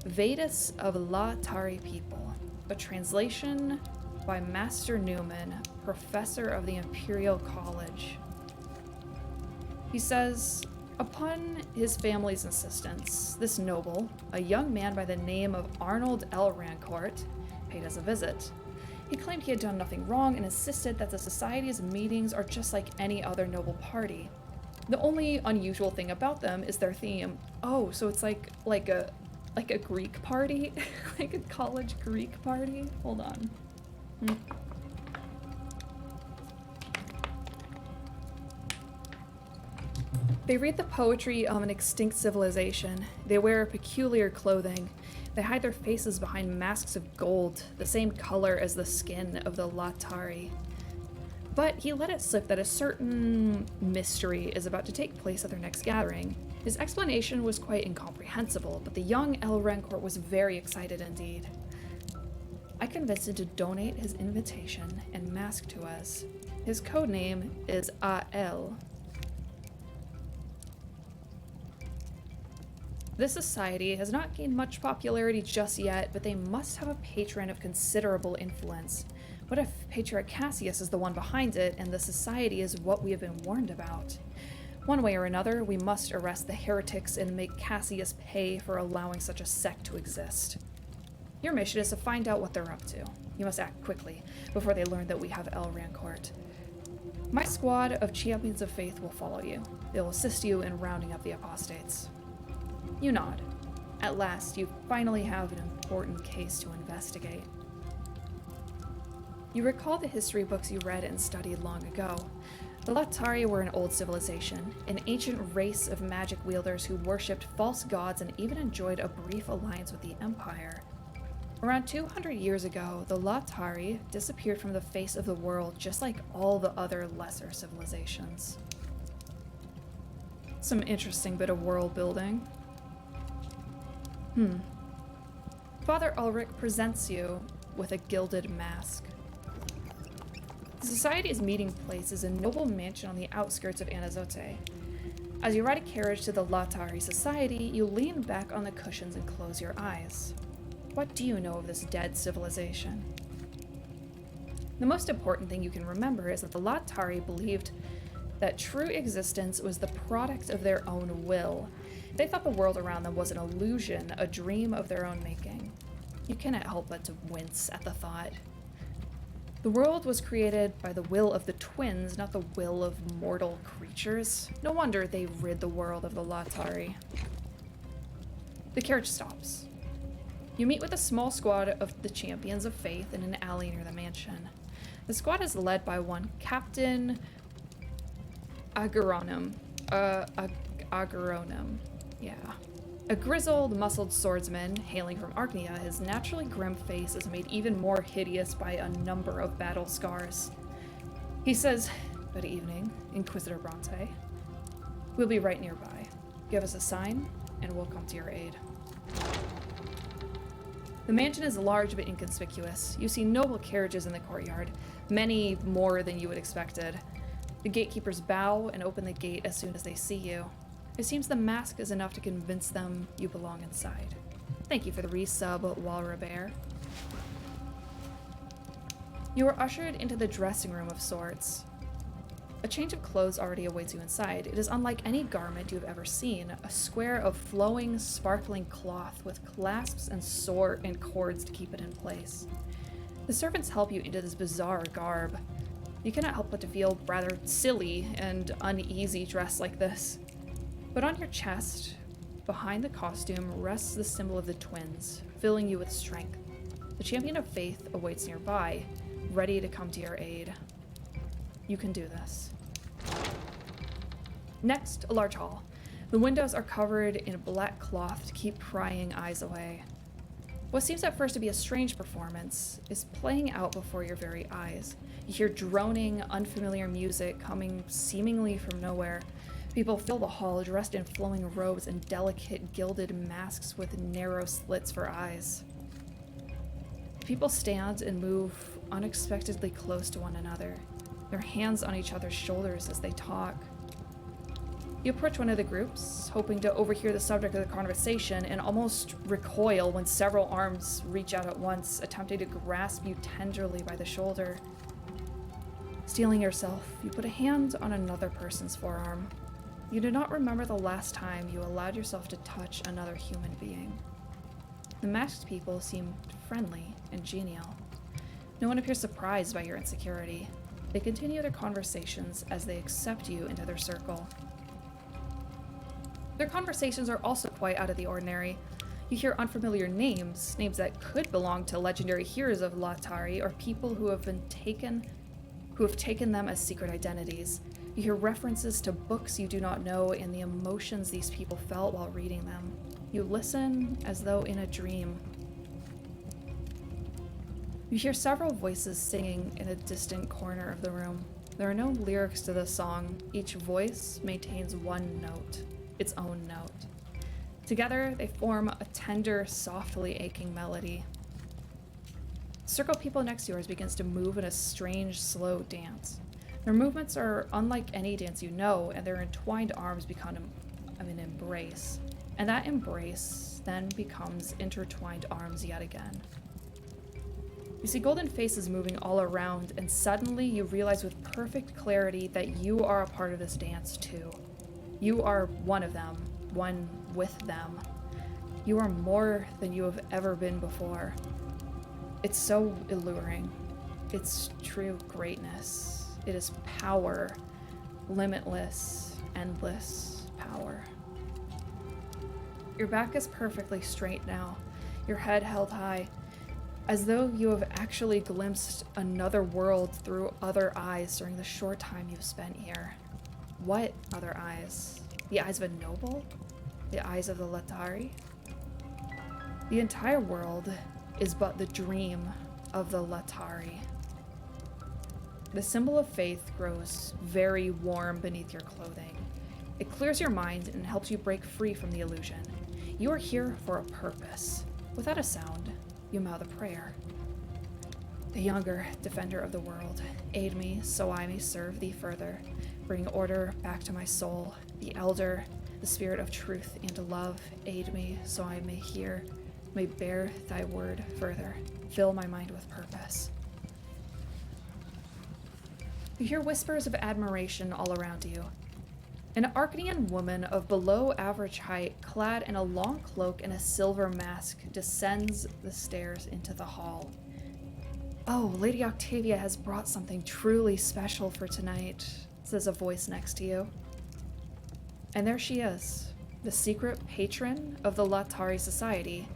Vedas of Lattari people, a translation by Master Newman, professor of the Imperial College. He says, upon his family's insistence, this noble, a young man by the name of Arnold L. Rancourt, paid us a visit. He claimed he had done nothing wrong and insisted that the society's meetings are just like any other noble party. The only unusual thing about them is their theme. Oh, so it's like a Greek party? Like a college Greek party? Hold on. They read the poetry of an extinct civilization. They wear peculiar clothing. They hide their faces behind masks of gold, the same color as the skin of the Lattari. But he let it slip that a certain mystery is about to take place at their next gathering. His explanation was quite incomprehensible, but the young El Rancourt was very excited indeed. I convinced him to donate his invitation and mask to us. His code name is A.L. This society has not gained much popularity just yet, but they must have a patron of considerable influence. What if Patriarch Cassius is the one behind it, and the society is what we have been warned about? One way or another, we must arrest the heretics and make Cassius pay for allowing such a sect to exist. Your mission is to find out what they're up to. You must act quickly, before they learn that we have El Rancourt. My squad of champions of faith will follow you. They will assist you in rounding up the apostates. You nod. At last, you finally have an important case to investigate. You recall the history books you read and studied long ago. The Lattari were an old civilization, an ancient race of magic wielders who worshipped false gods and even enjoyed a brief alliance with the Empire. Around 200 years ago, the Lattari disappeared from the face of the world just like all the other lesser civilizations. Some interesting bit of world building. Father Ulrich presents you with a gilded mask. The society's meeting place is a noble mansion on the outskirts of Anazote. As you ride a carriage to the Lattari society, you lean back on the cushions and close your eyes. What do you know of this dead civilization? The most important thing you can remember is that the Lattari believed that true existence was the product of their own will. They thought the world around them was an illusion, a dream of their own making. You cannot help but to wince at the thought. The world was created by the will of the twins, not the will of mortal creatures. No wonder they rid the world of the Lattari. The carriage stops. You meet with a small squad of the champions of faith in an alley near the mansion. The squad is led by one Captain Agaronum. Agaronum. Yeah. A grizzled, muscled swordsman hailing from Archnia, his naturally grim face is made even more hideous by a number of battle scars. He says, "Good evening, Inquisitor Brante. We'll be right nearby. Give us a sign, and we'll come to your aid." The mansion is large but inconspicuous. You see noble carriages in the courtyard, many more than you would expected. The gatekeepers bow and open the gate as soon as they see you. It seems the mask is enough to convince them you belong inside. Thank you for the resub, Walrabert. You are ushered into the dressing room of sorts. A change of clothes already awaits you inside. It is unlike any garment you have ever seen, a square of flowing, sparkling cloth with clasps and cords to keep it in place. The servants help you into this bizarre garb. You cannot help but to feel rather silly and uneasy dressed like this. But on your chest, behind the costume, rests the symbol of the twins, filling you with strength. The champion of faith awaits nearby, ready to come to your aid. You can do this. Next, a large hall. The windows are covered in black cloth to keep prying eyes away. What seems at first to be a strange performance is playing out before your very eyes. You hear droning, unfamiliar music coming seemingly from nowhere. People fill the hall dressed in flowing robes and delicate gilded masks with narrow slits for eyes. People stand and move unexpectedly close to one another, their hands on each other's shoulders as they talk. You approach one of the groups, hoping to overhear the subject of the conversation, and almost recoil when several arms reach out at once, attempting to grasp you tenderly by the shoulder. Steeling yourself, you put a hand on another person's forearm. You do not remember the last time you allowed yourself to touch another human being. The masked people seem friendly and genial. No one appears surprised by your insecurity. They continue their conversations as they accept you into their circle. Their conversations are also quite out of the ordinary. You hear unfamiliar names that could belong to legendary heroes of Lattari or people who have taken them as secret identities. You hear references to books you do not know and the emotions these people felt while reading them. You listen as though in a dream. You hear several voices singing in a distant corner of the room. There are no lyrics to the song. Each voice maintains one note, its own note. Together, they form a tender, softly aching melody. The circle of people next to yours begins to move in a strange, slow dance. Their movements are unlike any dance you know, and their entwined arms become an embrace. And that embrace then becomes intertwined arms yet again. You see golden faces moving all around, and suddenly you realize with perfect clarity that you are a part of this dance too. You are one of them, one with them. You are more than you have ever been before. It's so alluring. It's true greatness. It is power, limitless, endless power. Your back is perfectly straight now, your head held high, as though you have actually glimpsed another world through other eyes during the short time you've spent here. What other eyes? The eyes of a noble? The eyes of the Lattari? The entire world is but the dream of the Lattari. The symbol of faith grows very warm beneath your clothing. It clears your mind and helps you break free from the illusion. You are here for a purpose. Without a sound, you mouth a prayer. The younger defender of the world, aid me so I may serve thee further. Bring order back to my soul. The elder, the spirit of truth and love, aid me so I may bear thy word further. Fill my mind with purpose. You hear whispers of admiration all around you. An Arcadian woman of below average height, clad in a long cloak and a silver mask, descends the stairs into the hall. Oh, Lady Octavia has brought something truly special for tonight, says a voice next to you. And there she is, the secret patron of the Lattari Society,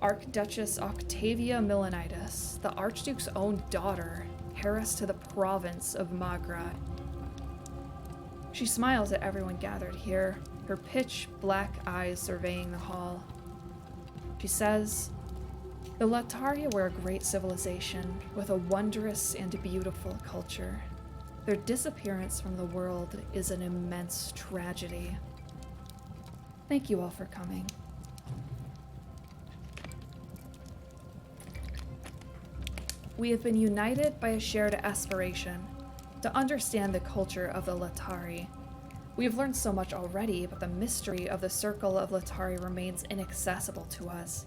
Archduchess Octavia Milanitis, the Archduke's own daughter, heiress to the province of Magra. She smiles at everyone gathered here, her pitch black eyes surveying the hall. She says, "The Lattari were a great civilization with a wondrous and beautiful culture. Their disappearance from the world is an immense tragedy. Thank you all for coming." We have been united by a shared aspiration to understand the culture of the Lattari. We have learned so much already, but the mystery of the circle of Lattari remains inaccessible to us.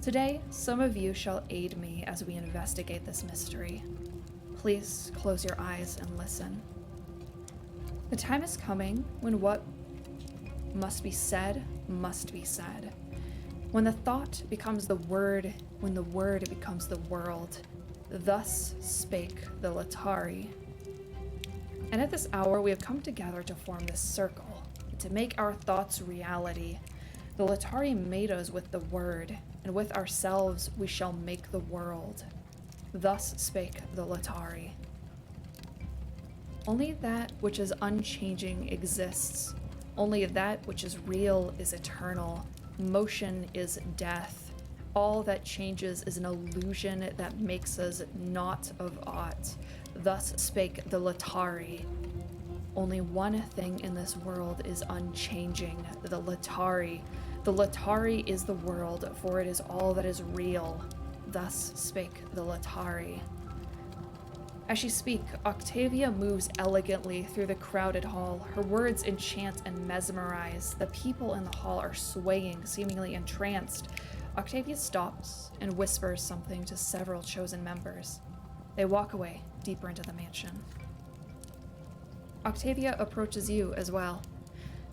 Today, some of you shall aid me as we investigate this mystery. Please close your eyes and listen. The time is coming when what must be said must be said. When the thought becomes the word, when the word becomes the world. Thus spake the Lattari. And at this hour we have come together to form this circle, to make our thoughts reality. The Lattari made us with the word, and with ourselves we shall make the world. Thus spake the Lattari. Only that which is unchanging exists. Only that which is real is eternal. Motion is death. All that changes is an illusion that makes us not of aught. Thus spake the Lattari. Only one thing in this world is unchanging, the Lattari. The Lattari is the world, for it is all that is real. Thus spake the Lattari. As she speaks, Octavia moves elegantly through the crowded hall. Her words enchant and mesmerize. The people in the hall are swaying, seemingly entranced. Octavia stops and whispers something to several chosen members. They walk away, deeper into the mansion. Octavia approaches you as well.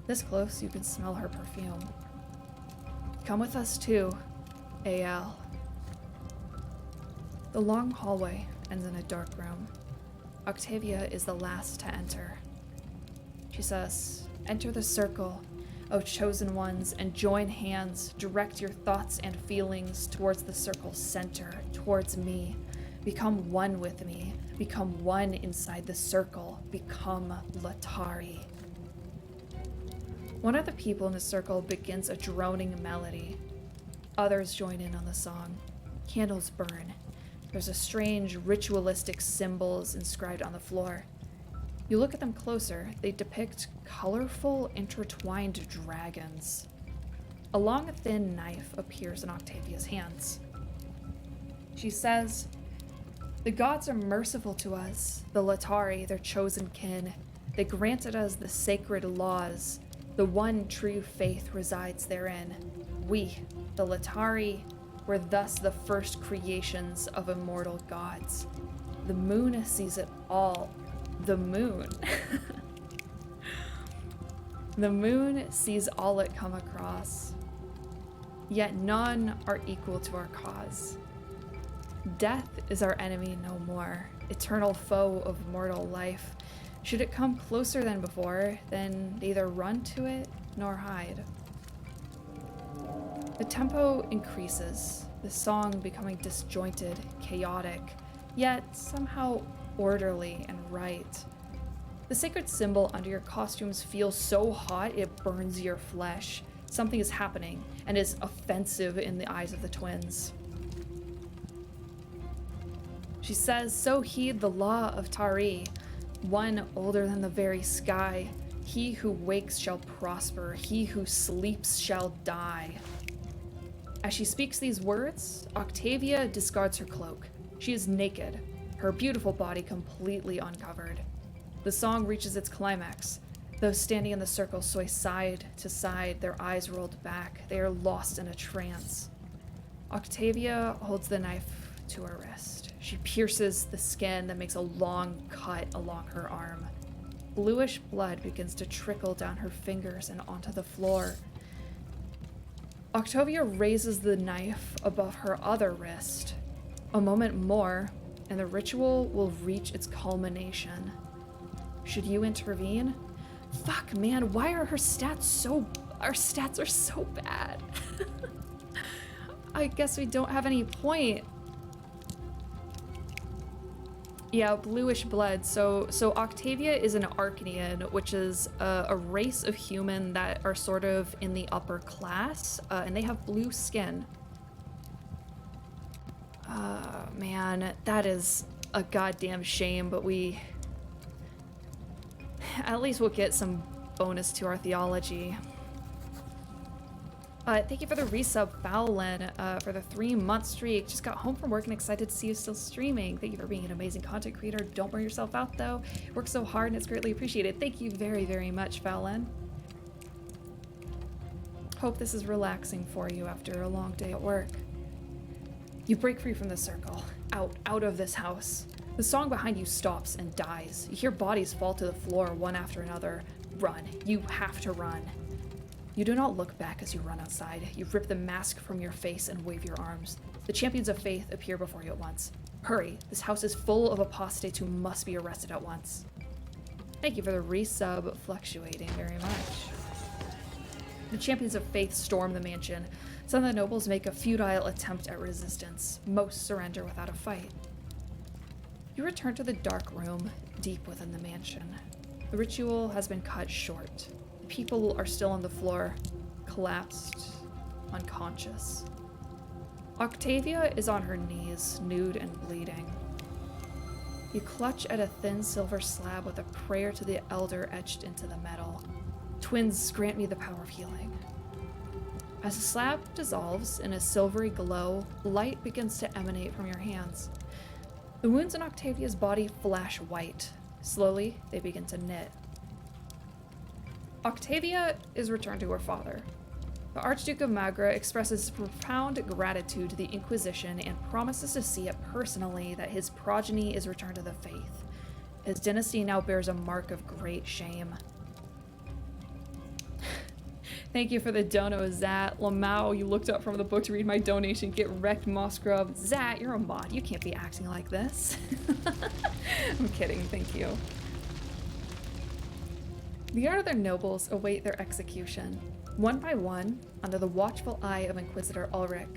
This close, you can smell her perfume. Come with us too, A.L. The long hallway ends in a dark room. Octavia is the last to enter. She says, "Enter the circle, O chosen ones, and join hands. Direct your thoughts and feelings towards the circle's center, towards me. Become one with me. Become one inside the circle. Become Lattari." One of the people in the circle begins a droning melody. Others join in on the song. Candles burn. There's a strange ritualistic symbols inscribed on the floor. You look at them closer, they depict colorful, intertwined dragons. A long, thin knife appears in Octavia's hands. She says, "The gods are merciful to us, the Lattari, their chosen kin. They granted us the sacred laws. The one true faith resides therein. We, the Lattari, were thus the first creations of immortal gods. The moon sees it all. The moon. The moon sees all it come across. Yet none are equal to our cause. Death is our enemy no more, eternal foe of mortal life. Should it come closer than before, then neither run to it nor hide." The tempo increases, the song becoming disjointed, chaotic, yet somehow orderly and right. The sacred symbol under your costumes feels so hot it burns your flesh. Something is happening and is offensive in the eyes of the twins. She says, "So heed the law of Tari, one older than the very sky. He who wakes shall prosper, he who sleeps shall die." As she speaks these words, Octavia discards her cloak. She is naked, her beautiful body completely uncovered. The song reaches its climax. Those standing in the circle sway side to side, their eyes rolled back. They are lost in a trance. Octavia holds the knife to her wrist. She pierces the skin that makes a long cut along her arm. Bluish blood begins to trickle down her fingers and onto the floor. Octavia raises the knife above her other wrist. A moment more, and the ritual will reach its culmination. Should you intervene? Fuck, man, why are her stats so... Our stats are so bad. I guess we don't have any point. Yeah, bluish blood. So Octavia is an Archnian, which is a race of human that are sort of in the upper class, and they have blue skin. Man, that is a goddamn shame, but at least we'll get some bonus to our theology. Thank you for the resub, Fowlin, for the 3-month streak. Just got home from work and excited to see you still streaming. Thank you for being an amazing content creator. Don't burn yourself out, though. Work so hard and it's greatly appreciated. Thank you very, very much, Fowlin. Hope this is relaxing for you after a long day at work. You break free from the circle, out of this house. The song behind you stops and dies. You hear bodies fall to the floor one after another. Run. You have to run. You do not look back as you run outside. You rip the mask from your face and wave your arms. The champions of faith appear before you at once. Hurry, this house is full of apostates who must be arrested at once. Thank you for the resub, Fluctuating, very much. The champions of faith storm the mansion. Some of the nobles make a futile attempt at resistance. Most surrender without a fight. You return to the dark room, deep within the mansion. The ritual has been cut short. People are still on the floor, collapsed, unconscious. Octavia is on her knees, nude and bleeding. You clutch at a thin silver slab with a prayer to the elder etched into the metal. Twins, grant me the power of healing. As the slab dissolves in a silvery glow, light begins to emanate from your hands. The wounds in Octavia's body flash white. Slowly, they begin to knit. Octavia is returned to her father. The Archduke of Magra expresses profound gratitude to the Inquisition and promises to see it personally that his progeny is returned to the faith. His dynasty now bears a mark of great shame. Thank you for the dono, Zat. Lamau, you looked up from the book to read my donation. Get wrecked, Mossgrub. Zat, you're a mod. You can't be acting like this. I'm kidding. Thank you. The other nobles await their execution. One by one, under the watchful eye of Inquisitor Ulrich,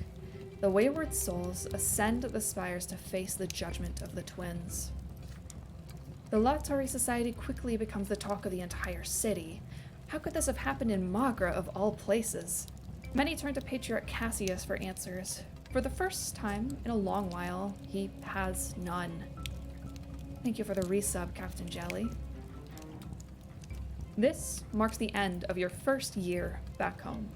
the wayward souls ascend the spires to face the judgment of the twins. The Lattari society quickly becomes the talk of the entire city. How could this have happened in Magra of all places? Many turn to Patriarch Cassius for answers. For the first time in a long while, he has none. Thank you for the resub, Captain Jelly. This marks the end of your first year back home.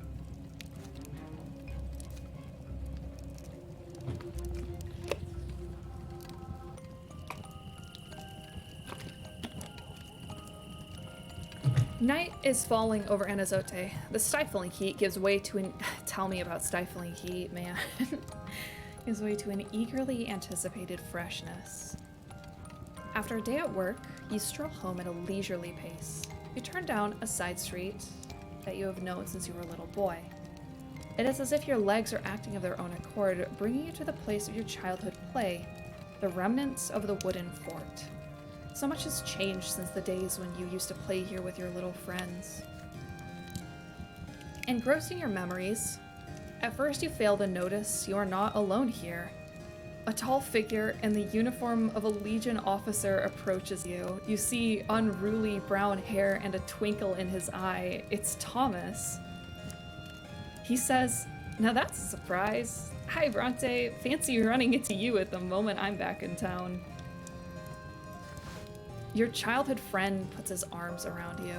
Night is falling over Anazote. The stifling heat gives way to an... Tell me about stifling heat, man. Gives way to an eagerly anticipated freshness. After a day at work, you stroll home at a leisurely pace. You turn down a side street that you have known since you were a little boy. It is as if your legs are acting of their own accord, bringing you to the place of your childhood play, the remnants of the wooden fort. So much has changed since the days when you used to play here with your little friends. Engrossing your memories, at first you fail to notice you are not alone here. A tall figure in the uniform of a Legion officer approaches you. You see unruly brown hair and a twinkle in his eye. It's Thomas. He says, "Now that's a surprise. Hi, Brante. Fancy running into you at the moment I'm back in town." Your childhood friend puts his arms around you.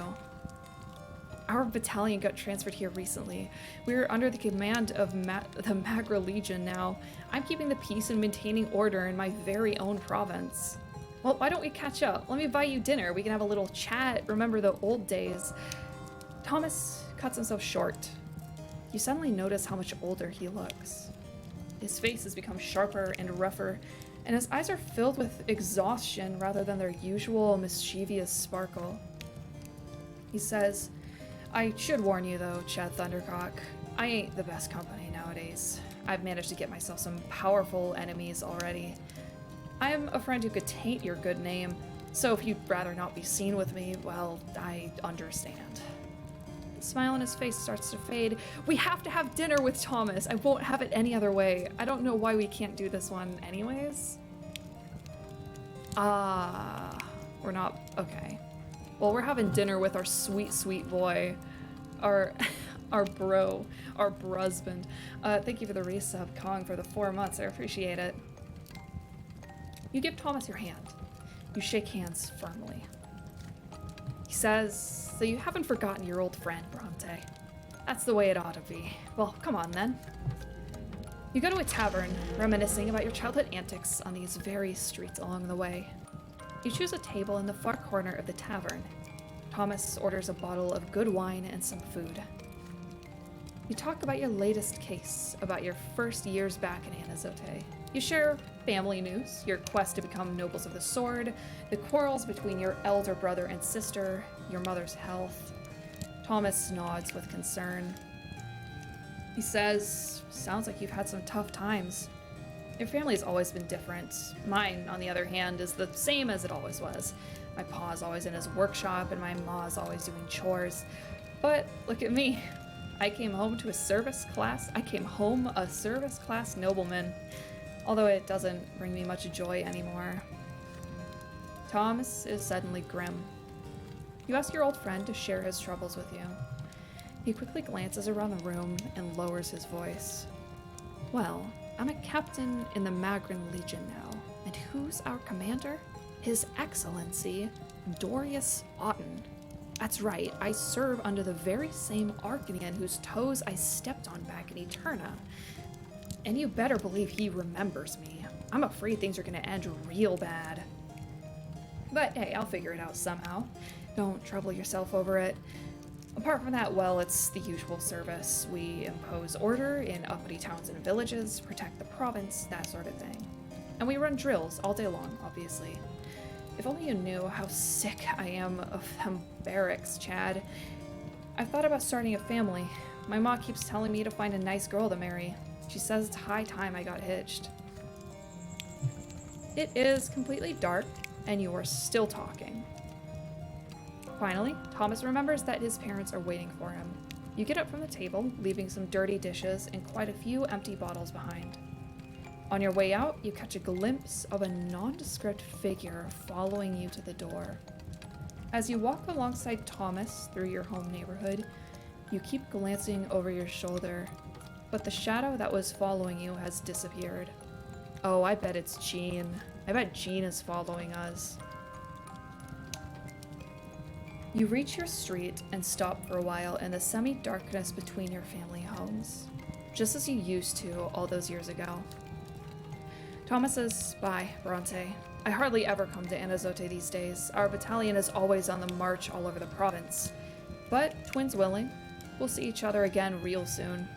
Our battalion got transferred here recently. We're under the command of the Magra Legion now. I'm keeping the peace and maintaining order in my very own province. Well, why don't we catch up? Let me buy you dinner. We can have a little chat, remember the old days. Thomas cuts himself short. You suddenly notice how much older he looks. His face has become sharper and rougher, and his eyes are filled with exhaustion rather than their usual mischievous sparkle. He says, "I should warn you though, Chad Thundercock, I ain't the best company nowadays. I've managed to get myself some powerful enemies already. I'm a friend who could taint your good name, so if you'd rather not be seen with me, well, I understand." The smile on his face starts to fade. "We have to have dinner with Thomas. I won't have it any other way. I don't know why we can't do this one anyways." We're not, okay. Well, we're having dinner with our sweet, sweet boy, our bro, our brusband. Thank you for the resub, Kong, for the 4 months. I appreciate it. You give Thomas your hand. You shake hands firmly. He says, "So you haven't forgotten your old friend, Brante. That's the way it ought to be. Well, come on then." You go to a tavern, reminiscing about your childhood antics on these very streets along the way. You choose a table in the far corner of the tavern. Thomas orders a bottle of good wine and some food. You talk about your latest case, about your first years back in Anazote. You share family news, your quest to become nobles of the sword, the quarrels between your elder brother and sister, your mother's health. Thomas nods with concern. He says, "Sounds like you've had some tough times. Your family's always been different. Mine, on the other hand, is the same as it always was. My pa's always in his workshop and my ma's always doing chores. But look at me. I came home a service class nobleman. Although it doesn't bring me much joy anymore." Thomas is suddenly grim. You ask your old friend to share his troubles with you. He quickly glances around the room and lowers his voice. "Well, I'm a captain in the Magran Legion now. And who's our commander? His Excellency, Dorius Otten. That's right, I serve under the very same Arcanian whose toes I stepped on back in Eterna. And you better believe he remembers me. I'm afraid things are gonna end real bad. But hey, I'll figure it out somehow. Don't trouble yourself over it. Apart from that, well, it's the usual service. We impose order in uppity towns and villages, protect the province, that sort of thing. And we run drills all day long, obviously. If only you knew how sick I am of them barracks, Chad. I've thought about starting a family. My mom keeps telling me to find a nice girl to marry. She says it's high time I got hitched. It is completely dark, and you are still talking. Finally, Thomas remembers that his parents are waiting for him. You get up from the table, leaving some dirty dishes and quite a few empty bottles behind. On your way out, you catch a glimpse of a nondescript figure following you to the door. As you walk alongside Thomas through your home neighborhood, you keep glancing over your shoulder, but the shadow that was following you has disappeared. Oh, I bet it's Jean. I bet Jean is following us. You reach your street and stop for a while in the semi-darkness between your family homes, just as you used to all those years ago. Thomas says, "Bye, Brante. I hardly ever come to Anazote these days. Our battalion is always on the march all over the province. But, twins willing, we'll see each other again real soon."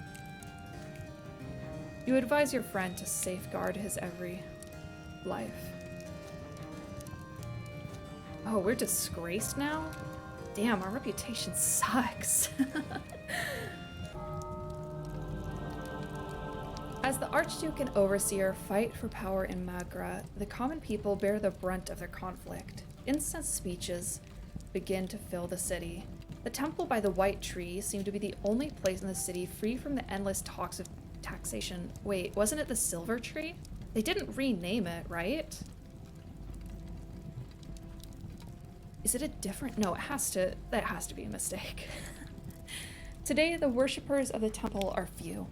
You advise your friend to safeguard his every life. Oh, we're disgraced now? Damn, our reputation sucks. As the Archduke and Overseer fight for power in Magra, the common people bear the brunt of their conflict. Incensed speeches begin to fill the city. The temple by the White Tree seemed to be the only place in the city free from the endless talks of taxation. Wait, wasn't it the Silver Tree? They didn't rename it, right? Is it a different? No, that has to be a mistake. Today, the worshippers of the temple are few.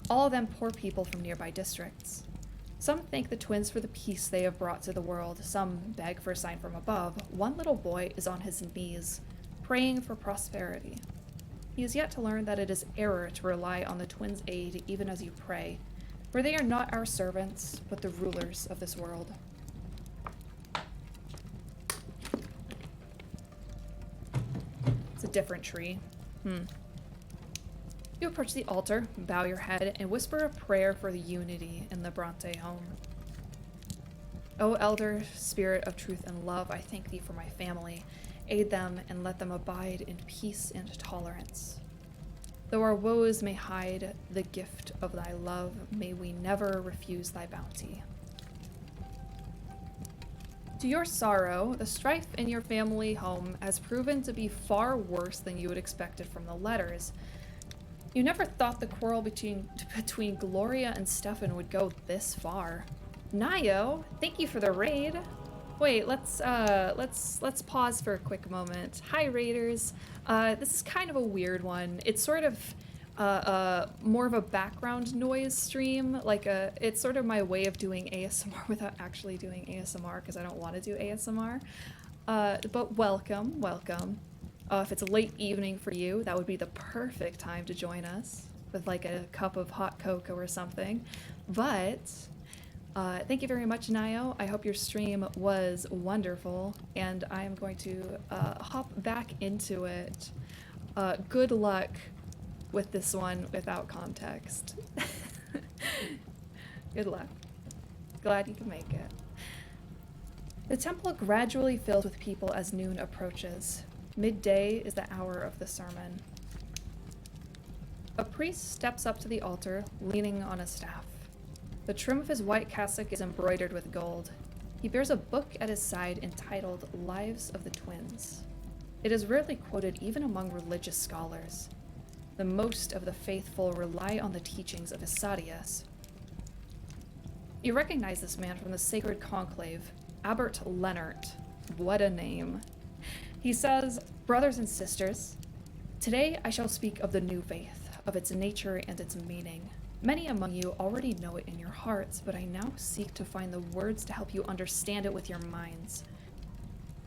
All of them poor people from nearby districts. Some thank the twins for the peace they have brought to the world. Some beg for a sign from above. One little boy is on his knees, praying for prosperity. He is yet to learn that it is error to rely on the twins' aid even as you pray, for they are not our servants, but the rulers of this world. It's a different tree. You approach the altar, bow your head, and whisper a prayer for the unity in the Brante home. O elder spirit of truth and love, I thank thee for my family. Aid them and let them abide in peace and tolerance. Though our woes may hide the gift of thy love, may we never refuse thy bounty. To your sorrow, the strife in your family home has proven to be far worse than you had expected from the letters. You never thought the quarrel between Gloria and Stefan would go this far. Nayo, thank you for the raid. Wait, let's pause for a quick moment. Hi, raiders. This is kind of a weird one. It's sort of more of a background noise stream. It's sort of my way of doing ASMR without actually doing ASMR because I don't want to do ASMR. But welcome. If it's a late evening for you, that would be the perfect time to join us with like a cup of hot cocoa or something. But thank you very much, Nayo. I hope your stream was wonderful, and I am going to hop back into it. Good luck with this one without context. Good luck. Glad you can make it. The temple gradually fills with people as noon approaches. Midday is the hour of the sermon. A priest steps up to the altar, leaning on a staff. The trim of his white cassock is embroidered with gold. He bears a book at his side entitled Lives of the Twins. It is rarely quoted even among religious scholars. The most of the faithful rely on the teachings of Isadias. You recognize this man from the sacred conclave, Abbot Leonard. What a name. He says, "Brothers and sisters, today I shall speak of the new faith, of its nature and its meaning. Many among you already know it in your hearts, but I now seek to find the words to help you understand it with your minds.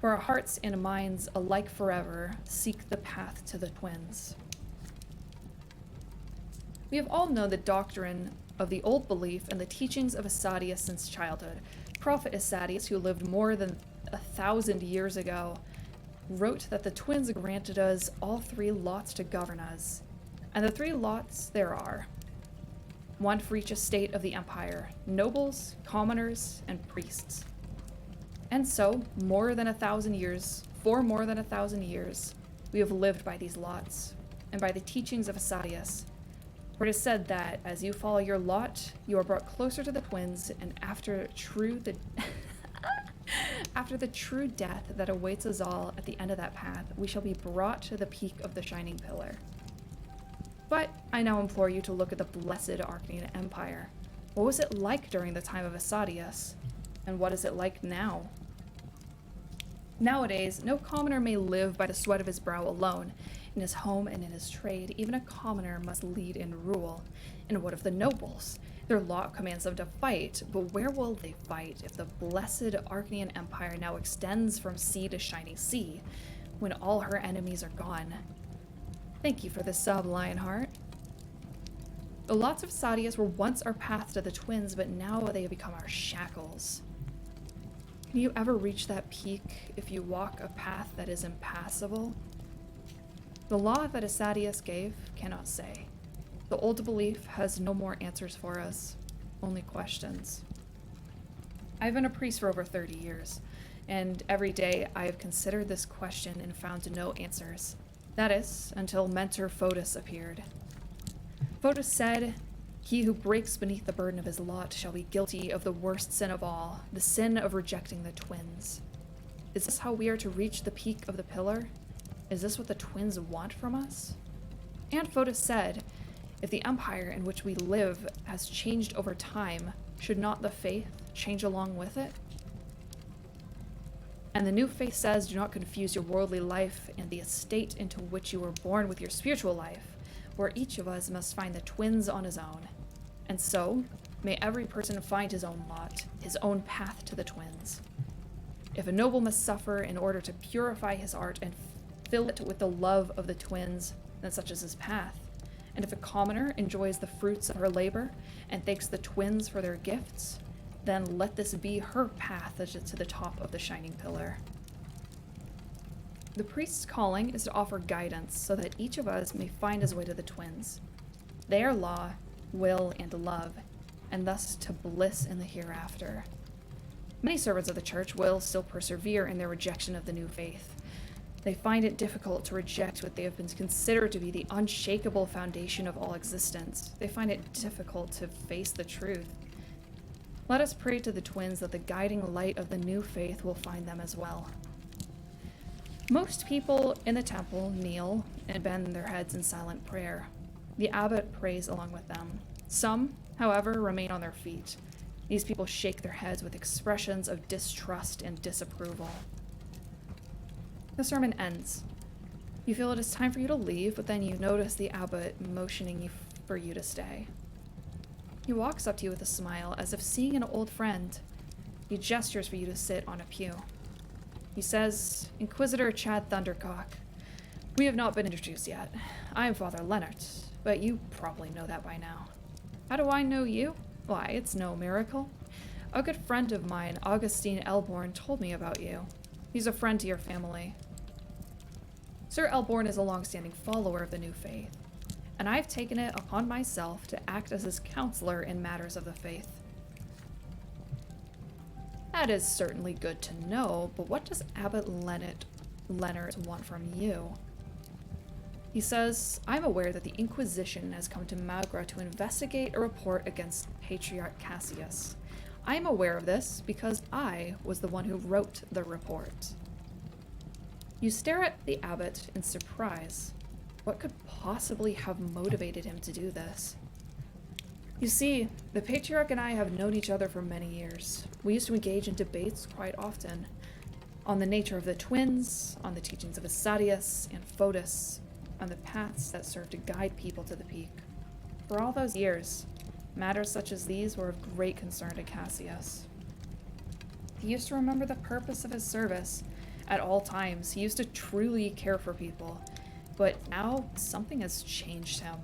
For our hearts and minds, alike forever, seek the path to the twins. We have all known the doctrine of the old belief and the teachings of Asadius since childhood. Prophet Asadius, who lived more than 1,000 years ago, wrote that the twins granted us all 3 lots to govern us. And the 3 lots there are: 1 for each estate of the empire, nobles, commoners, and priests. And so, for more than 1,000 years, we have lived by these lots, and by the teachings of Asadius. For it is said that, as you follow your lot, you are brought closer to the twins, and after the true death that awaits us all at the end of that path, we shall be brought to the peak of the shining pillar. But I now implore you to look at the blessed Archduke Empire. What was it like during the time of Asadius? And what is it like now? Nowadays, no commoner may live by the sweat of his brow alone. In his home and in his trade, even a commoner must lead and rule. And what of the nobles? Their lot commands them to fight, but where will they fight if the blessed Archduke Empire now extends from sea to shining sea, when all her enemies are gone? Thank you for the sub, Lionheart. The lots of Asadius were once our path to the twins, but now they have become our shackles. Can you ever reach that peak if you walk a path that is impassable? The law that Asadius gave cannot say. The old belief has no more answers for us, only questions. I've been a priest for over 30 years, and every day I have considered this question and found no answers. That is, until Mentor Fotis appeared. Fotis said, "He who breaks beneath the burden of his lot shall be guilty of the worst sin of all, the sin of rejecting the twins." Is this how we are to reach the peak of the pillar? Is this what the twins want from us? And Fotis said, if the empire in which we live has changed over time, should not the faith change along with it? And the new faith says, do not confuse your worldly life and the estate into which you were born with your spiritual life, where each of us must find the twins on his own. And so, may every person find his own lot, his own path to the twins. If a noble must suffer in order to purify his art and fill it with the love of the twins, then such is his path. And if a commoner enjoys the fruits of her labor and thanks the twins for their gifts, then let this be her path to the top of the shining pillar. The priest's calling is to offer guidance so that each of us may find his way to the twins, their law, will, and love, and thus to bliss in the hereafter. Many servants of the church will still persevere in their rejection of the new faith. They find it difficult to reject what they have been considered to be the unshakable foundation of all existence. They find it difficult to face the truth. Let us pray to the twins that the guiding light of the new faith will find them as well. Most people in the temple kneel and bend their heads in silent prayer. The abbot prays along with them. Some, however, remain on their feet. These people shake their heads with expressions of distrust and disapproval. The sermon ends. You feel it is time for you to leave, but then you notice the abbot motioning for you to stay. He walks up to you with a smile, as if seeing an old friend. He gestures for you to sit on a pew. He says, Inquisitor Chad Thundercock, we have not been introduced yet. I am Father Leonard, but you probably know that by now. How do I know you? Why, it's no miracle. A good friend of mine, Augustine Elborn, told me about you. He's a friend to your family. Sir Elborn is a long-standing follower of the new faith, and I've taken it upon myself to act as his counselor in matters of the faith. That is certainly good to know, but what does Abbot Leonard want from you? He says, I'm aware that the Inquisition has come to Magra to investigate a report against Patriarch Cassius. I am aware of this because I was the one who wrote the report. You stare at the abbot in surprise. What could possibly have motivated him to do this? You see, the Patriarch and I have known each other for many years. We used to engage in debates quite often, on the nature of the twins, on the teachings of Asadius and Fotis, on the paths that serve to guide people to the peak. For all those years, Matters such as these were of great concern to Cassius. He used to remember the purpose of his service at all times. He used to truly care for people, but now something has changed him.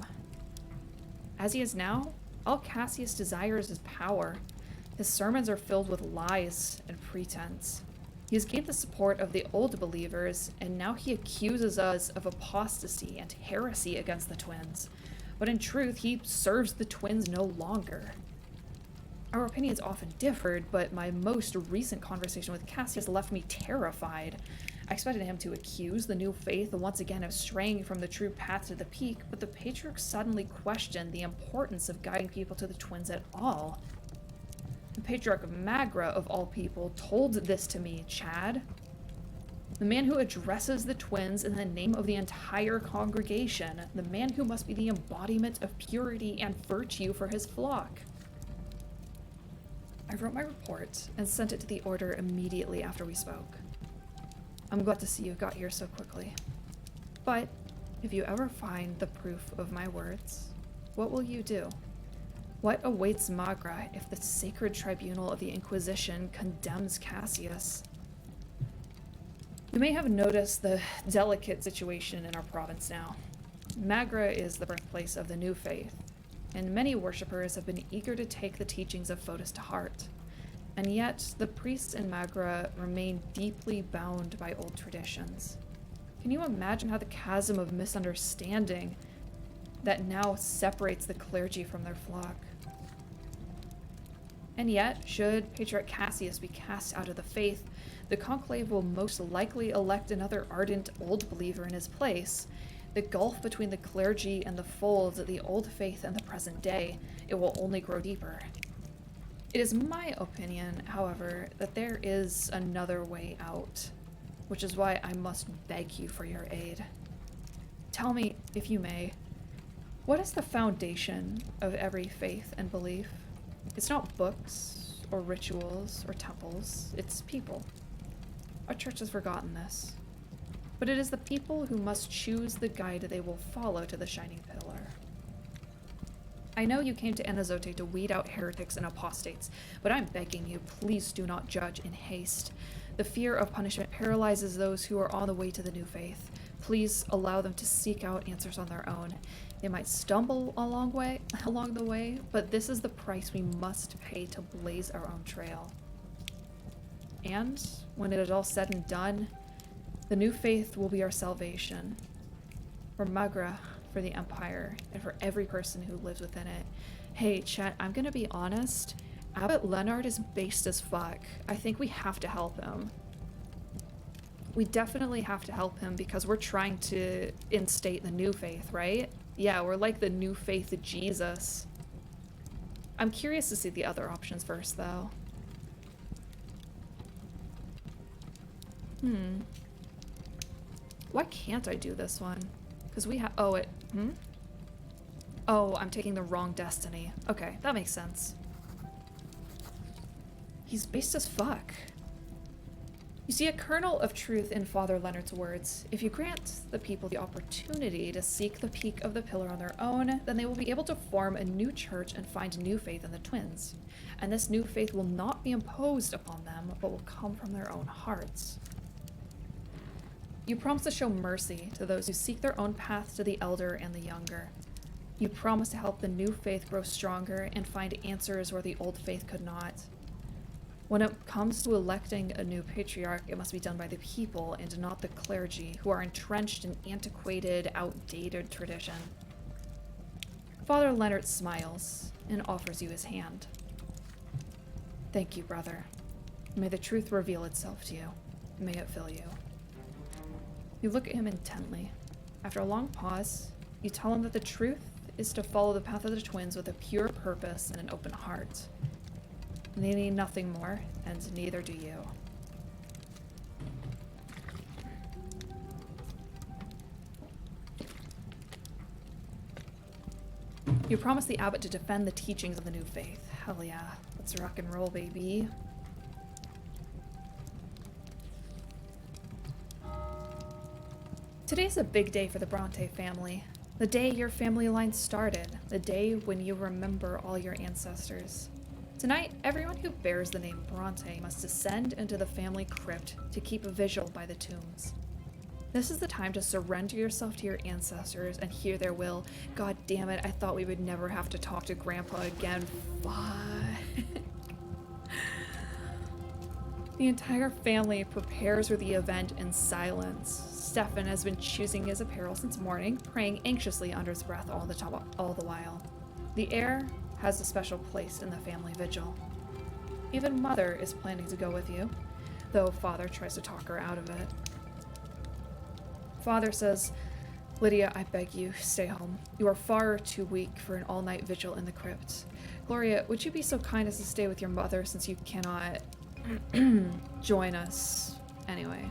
As he is now, all Cassius desires is power. His sermons are filled with lies and pretense. He has gained the support of the old believers, and now he accuses us of apostasy and heresy against the twins. But in truth, he serves the twins no longer. Our opinions often differed, but my most recent conversation with Cassius left me terrified. I expected him to accuse the new faith once again of straying from the true path to the peak, but the patriarch suddenly questioned the importance of guiding people to the twins at all. The patriarch of Magra, of all people, told this to me, Chad. The man who addresses the twins in the name of the entire congregation, the man who must be the embodiment of purity and virtue for his flock. I wrote my report and sent it to the order immediately after we spoke. I'm glad to see you got here so quickly. But if you ever find the proof of my words, what will you do? What awaits Magra if the sacred tribunal of the Inquisition condemns Cassius? You may have noticed the delicate situation in our province now. Magra is the birthplace of the new faith, and many worshippers have been eager to take the teachings of Fotis to heart. And yet, the priests in Magra remain deeply bound by old traditions. Can you imagine how the chasm of misunderstanding that now separates the clergy from their flock? And yet, should Patriarch Cassius be cast out of the faith, the Conclave will most likely elect another ardent old believer in his place. The gulf between the clergy and the fold, the old faith and the present day, it will only grow deeper. It is my opinion, however, that there is another way out, which is why I must beg you for your aid. Tell me, if you may, what is the foundation of every faith and belief? It's not books, or rituals, or temples, it's people. Our church has forgotten this. But it is the people who must choose the guide they will follow to the shining pillar. I know you came to Anazote to weed out heretics and apostates, but I'm begging you, please do not judge in haste. The fear of punishment paralyzes those who are on the way to the new faith. Please allow them to seek out answers on their own. They might stumble along the way, but this is the price we must pay to blaze our own trail. And when it is all said and done, the new faith will be our salvation. For Magra, for the Empire, and for every person who lives within it. Hey, chat, I'm gonna be honest. Abbot Leonard is based as fuck. I think we have to help him. We definitely have to help him because we're trying to instate the new faith, right? Yeah, we're like the new faith of Jesus. I'm curious to see the other options first, though. Why can't I do this one? Because we have... Oh, it... Oh, I'm taking the wrong destiny. Okay, that makes sense. He's based as fuck. You see a kernel of truth in Father Leonard's words. If you grant the people the opportunity to seek the peak of the pillar on their own, then they will be able to form a new church and find new faith in the twins. And this new faith will not be imposed upon them, but will come from their own hearts. You promise to show mercy to those who seek their own path to the elder and the younger. You promise to help the new faith grow stronger and find answers where the old faith could not. When it comes to electing a new patriarch, it must be done by the people and not the clergy, who are entrenched in antiquated, outdated tradition. Father Leonard smiles and offers you his hand. Thank you, brother. May the truth reveal itself to you. May it fill you. You look at him intently. After a long pause, you tell him that the truth is to follow the path of the twins with a pure purpose and an open heart. They need nothing more, and neither do you. You promise the abbot to defend the teachings of the new faith. Hell yeah, let's rock and roll, baby. Today's a big day for the Brante family. The day your family line started, the day when you remember all your ancestors. Tonight, everyone who bears the name Brante must descend into the family crypt to keep a vigil by the tombs. This is the time to surrender yourself to your ancestors and hear their will. God damn it, I thought we would never have to talk to Grandpa again. Fuck. The entire family prepares for the event in silence. Stefan has been choosing his apparel since morning, praying anxiously under his breath all the while. The heir has a special place in the family vigil. Even Mother is planning to go with you, though Father tries to talk her out of it. Father says, Lydia, I beg you, stay home. You are far too weak for an all-night vigil in the crypt. Gloria, would you be so kind as to stay with your mother since you cannot join us anyway?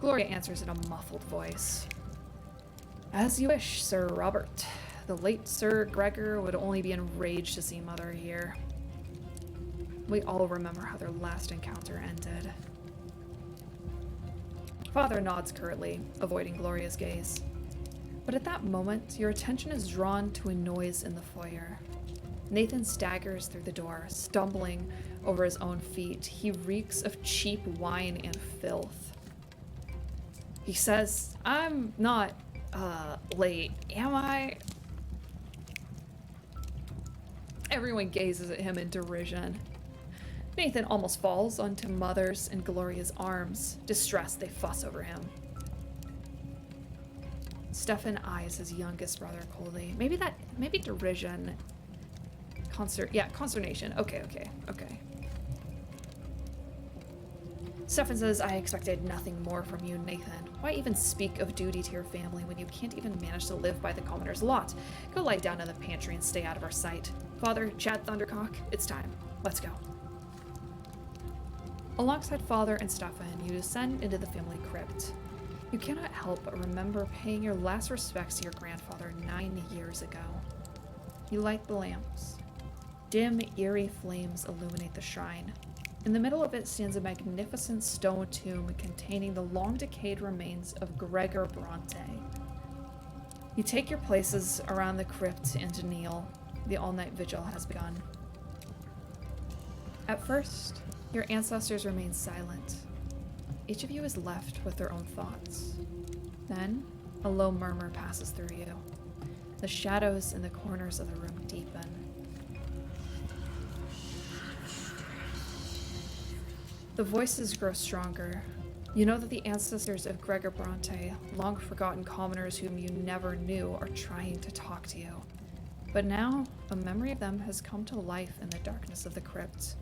Gloria answers in a muffled voice. As you wish, Sir Robert. The late Sir Gregor would only be enraged to see Mother here. We all remember how their last encounter ended. Father nods curtly, avoiding Gloria's gaze. But at that moment, your attention is drawn to a noise in the foyer. Nathan staggers through the door, stumbling over his own feet. He reeks of cheap wine and filth. He says, I'm not, late, am I? Everyone gazes at him in derision. Nathan almost falls onto Mother's and Gloria's arms. Distressed, they fuss over him. Stefan eyes his youngest brother coldly. Maybe derision. Consternation. Okay. Stefan says, I expected nothing more from you, Nathan. Why even speak of duty to your family when you can't even manage to live by the commoner's lot? Go lie down in the pantry and stay out of our sight. Father, Chad Thundercock, it's time. Let's go. Alongside Father and Stefan, you descend into the family crypt. You cannot help but remember paying your last respects to your grandfather 9 years ago. You light the lamps. Dim, eerie flames illuminate the shrine. In the middle of it stands a magnificent stone tomb containing the long-decayed remains of Gregor Brante. You take your places around the crypt and kneel. The all-night vigil has begun. At first, your ancestors remain silent. Each of you is left with their own thoughts. Then, a low murmur passes through you. The shadows in the corners of the room deepen. The voices grow stronger. You know that the ancestors of Gregor Brante, long-forgotten commoners whom you never knew, are trying to talk to you. But now, a memory of them has come to life in the darkness of the crypt.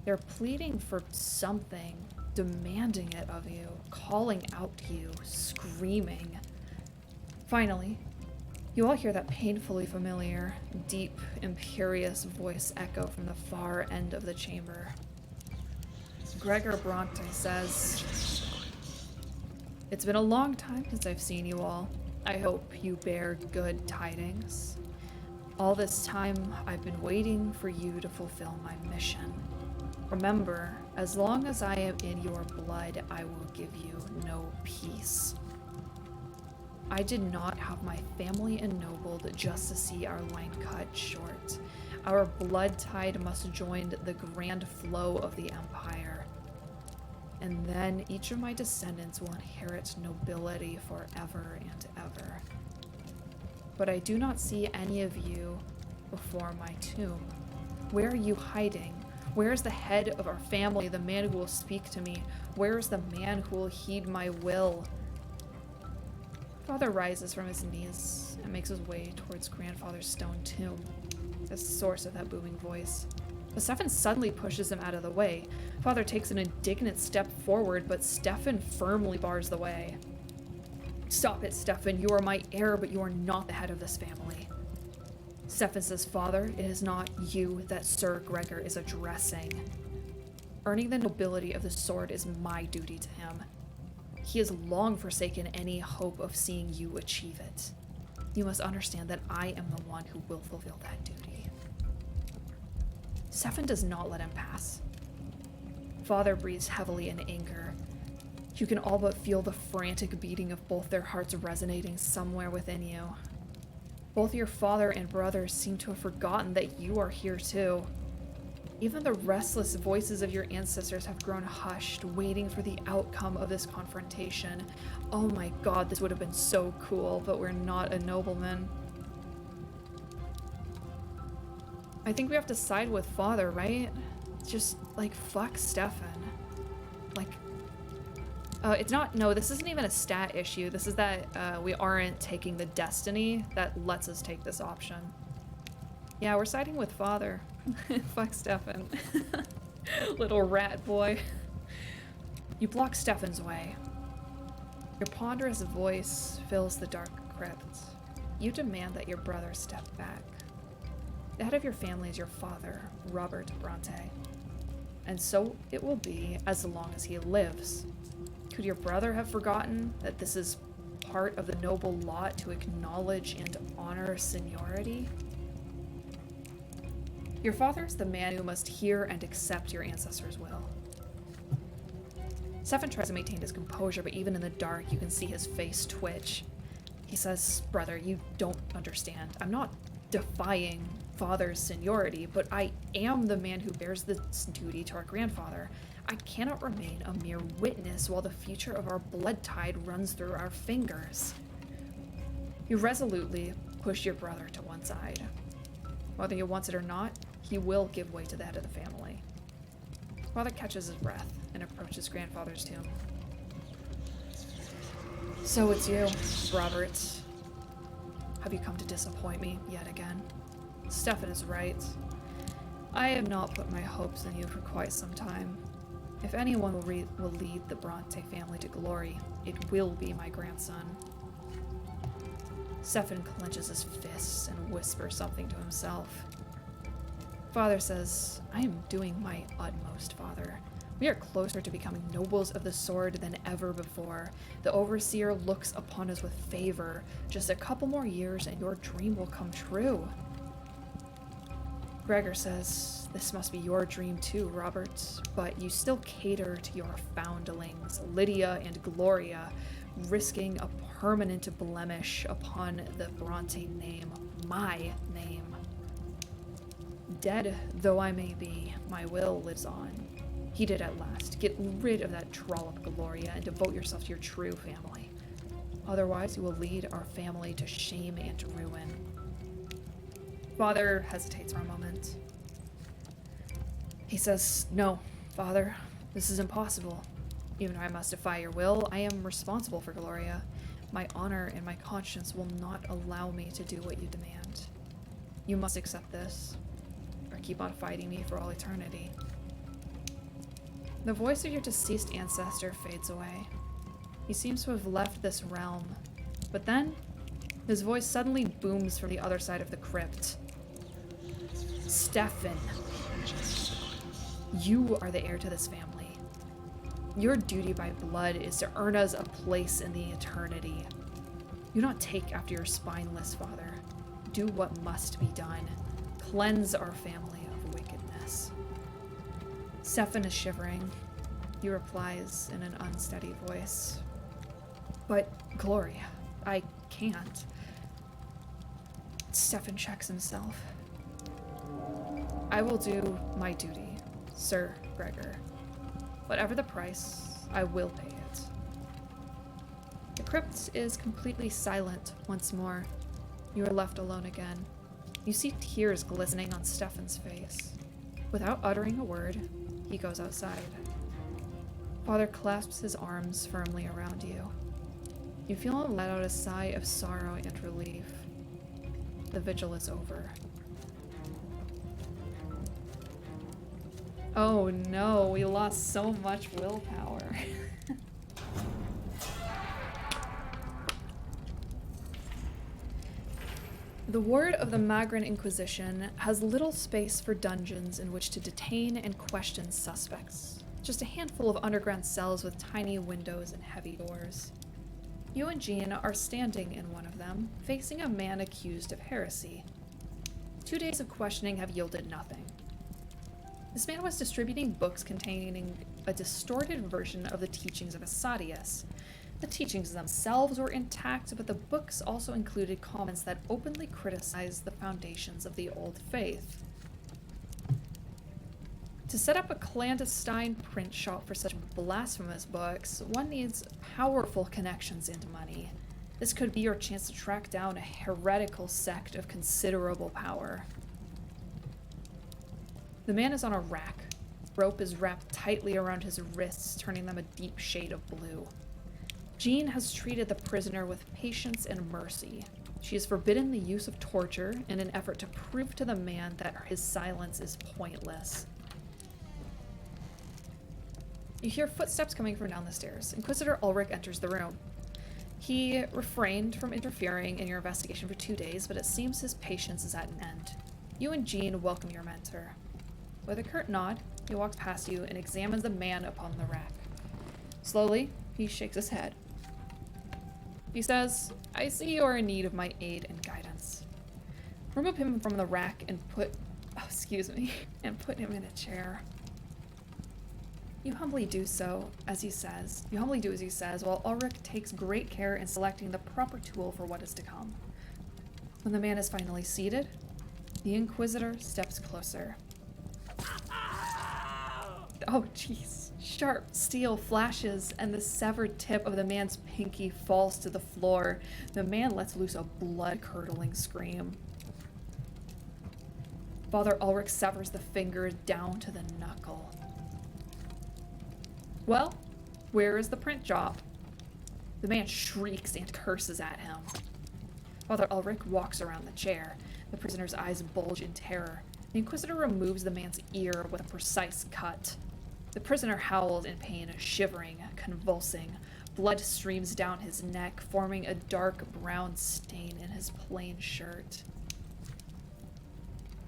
They're pleading for something, demanding it of you, calling out to you, screaming. Finally, you all hear that painfully familiar, deep, imperious voice echo from the far end of the chamber. Gregor Brante says, It's been a long time since I've seen you all. I hope you bear good tidings. All this time, I've been waiting for you to fulfill my mission. Remember, as long as I am in your blood, I will give you no peace. I did not have my family ennobled just to see our line cut short. Our blood tide must join the grand flow of the Empire. And then each of my descendants will inherit nobility forever and ever. But I do not see any of you before my tomb. Where are you hiding? Where is the head of our family, the man who will speak to me? Where is the man who will heed my will? Father rises from his knees and makes his way towards grandfather's stone tomb, the source of that booming voice. But Stefan suddenly pushes him out of the way. Father takes an indignant step forward, but Stefan firmly bars the way. Stop it, Stefan. You are my heir, but you are not the head of this family. Stefan says, Father, it is not you that Sir Gregor is addressing. Earning the nobility of the sword is my duty to him. He has long forsaken any hope of seeing you achieve it. You must understand that I am the one who will fulfill that duty. Stefan does not let him pass. Father breathes heavily in anger. You can all but feel the frantic beating of both their hearts resonating somewhere within you. Both your father and brother seem to have forgotten that you are here too. Even the restless voices of your ancestors have grown hushed, waiting for the outcome of this confrontation. Oh my god, this would have been so cool, but we're not a nobleman. I think we have to side with father, right? Just, like, fuck Stefan. Like, it's not, no, this isn't even a stat issue. This is that we aren't taking the destiny that lets us take this option. Yeah, we're siding with father. Fuck Stefan. Little rat boy. You block Stefan's way. Your ponderous voice fills the dark crypt. You demand that your brother step back. The head of your family is your father, Robert Brante. And so it will be as long as he lives. Could your brother have forgotten that this is part of the noble lot to acknowledge and honor seniority? Your father is the man who must hear and accept your ancestors' will. Stefan tries to maintain his composure, but even in the dark, you can see his face twitch. He says, brother, you don't understand. I'm not defying father's seniority, but I am the man who bears this duty to our grandfather. I cannot remain a mere witness while the future of our blood tide runs through our fingers. You resolutely push your brother to one side. Whether he wants it or not, he will give way to the head of the family. Father catches his breath and approaches grandfather's tomb. So it's you, Robert. Have you come to disappoint me yet again? Stefan is right. I have not put my hopes in you for quite some time. If anyone will lead the Brante family to glory, it will be my grandson. Stefan clenches his fists and whispers something to himself. Father says, I am doing my utmost, Father. We are closer to becoming nobles of the sword than ever before. The overseer looks upon us with favor. Just a couple more years and your dream will come true. Gregor says, this must be your dream too, Robert, but you still cater to your foundlings, Lydia and Gloria, risking a permanent blemish upon the Brante name, my name. Dead though I may be, my will lives on. Heed it at last. Get rid of that trollop Gloria and devote yourself to your true family. Otherwise, you will lead our family to shame and ruin. Father hesitates for a moment. He says, no, Father, this is impossible. Even if I must defy your will, I am responsible for Gloria. My honor and my conscience will not allow me to do what you demand. You must accept this, or keep on fighting me for all eternity. The voice of your deceased ancestor fades away. He seems to have left this realm, but then his voice suddenly booms from the other side of the crypt. Stefan, you are the heir to this family. Your duty by blood is to earn us a place in the eternity. Do not take after your spineless father. Do what must be done. Cleanse our family of wickedness. Stefan is shivering. He replies in an unsteady voice. But, Gloria, I can't. Stefan checks himself. I will do my duty, Sir Gregor. Whatever the price, I will pay it. The crypt is completely silent once more. You are left alone again. You see tears glistening on Stefan's face. Without uttering a word, he goes outside. Father clasps his arms firmly around you. You feel him let out a sigh of sorrow and relief. The vigil is over. Oh no, we lost so much willpower. The ward of the Magran Inquisition has little space for dungeons in which to detain and question suspects. Just a handful of underground cells with tiny windows and heavy doors. You and Jean are standing in one of them, facing a man accused of heresy. 2 days of questioning have yielded nothing. This man was distributing books containing a distorted version of the teachings of Asadius. The teachings themselves were intact, but the books also included comments that openly criticized the foundations of the old faith. To set up a clandestine print shop for such blasphemous books, one needs powerful connections and money. This could be your chance to track down a heretical sect of considerable power. The man is on a rack. Rope is wrapped tightly around his wrists, turning them a deep shade of blue. Jean has treated the prisoner with patience and mercy. She has forbidden the use of torture in an effort to prove to the man that his silence is pointless. You hear footsteps coming from down the stairs. Inquisitor Ulrich enters the room. He refrained from interfering in your investigation for 2 days, but it seems his patience is at an end. You and Jean welcome your mentor. With a curt nod, he walks past you and examines the man upon the rack. Slowly, he shakes his head. He says, "I see you are in need of my aid and guidance." Remove him from the rack and put him in a chair. You humbly do as he says, while Ulrich takes great care in selecting the proper tool for what is to come. When the man is finally seated, the Inquisitor steps closer. Oh, jeez. Sharp steel flashes, and the severed tip of the man's pinky falls to the floor. The man lets loose a blood-curdling scream. Father Ulrich severs the finger down to the knuckle. Well, where is the print job? The man shrieks and curses at him. Father Ulrich walks around the chair. The prisoner's eyes bulge in terror. The Inquisitor removes the man's ear with a precise cut. The prisoner howls in pain, shivering, convulsing. Blood streams down his neck, forming a dark brown stain in his plain shirt.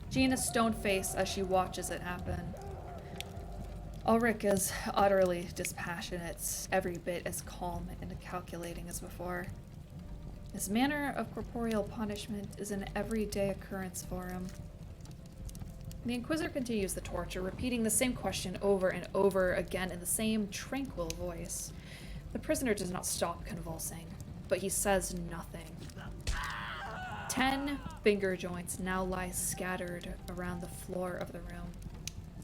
Jean is stone-faced as she watches it happen. Ulrich is utterly dispassionate, every bit as calm and calculating as before. His manner of corporeal punishment is an everyday occurrence for him. The Inquisitor continues the torture, repeating the same question over and over again in the same tranquil voice. The prisoner does not stop convulsing, but he says nothing. 10 finger joints now lie scattered around the floor of the room.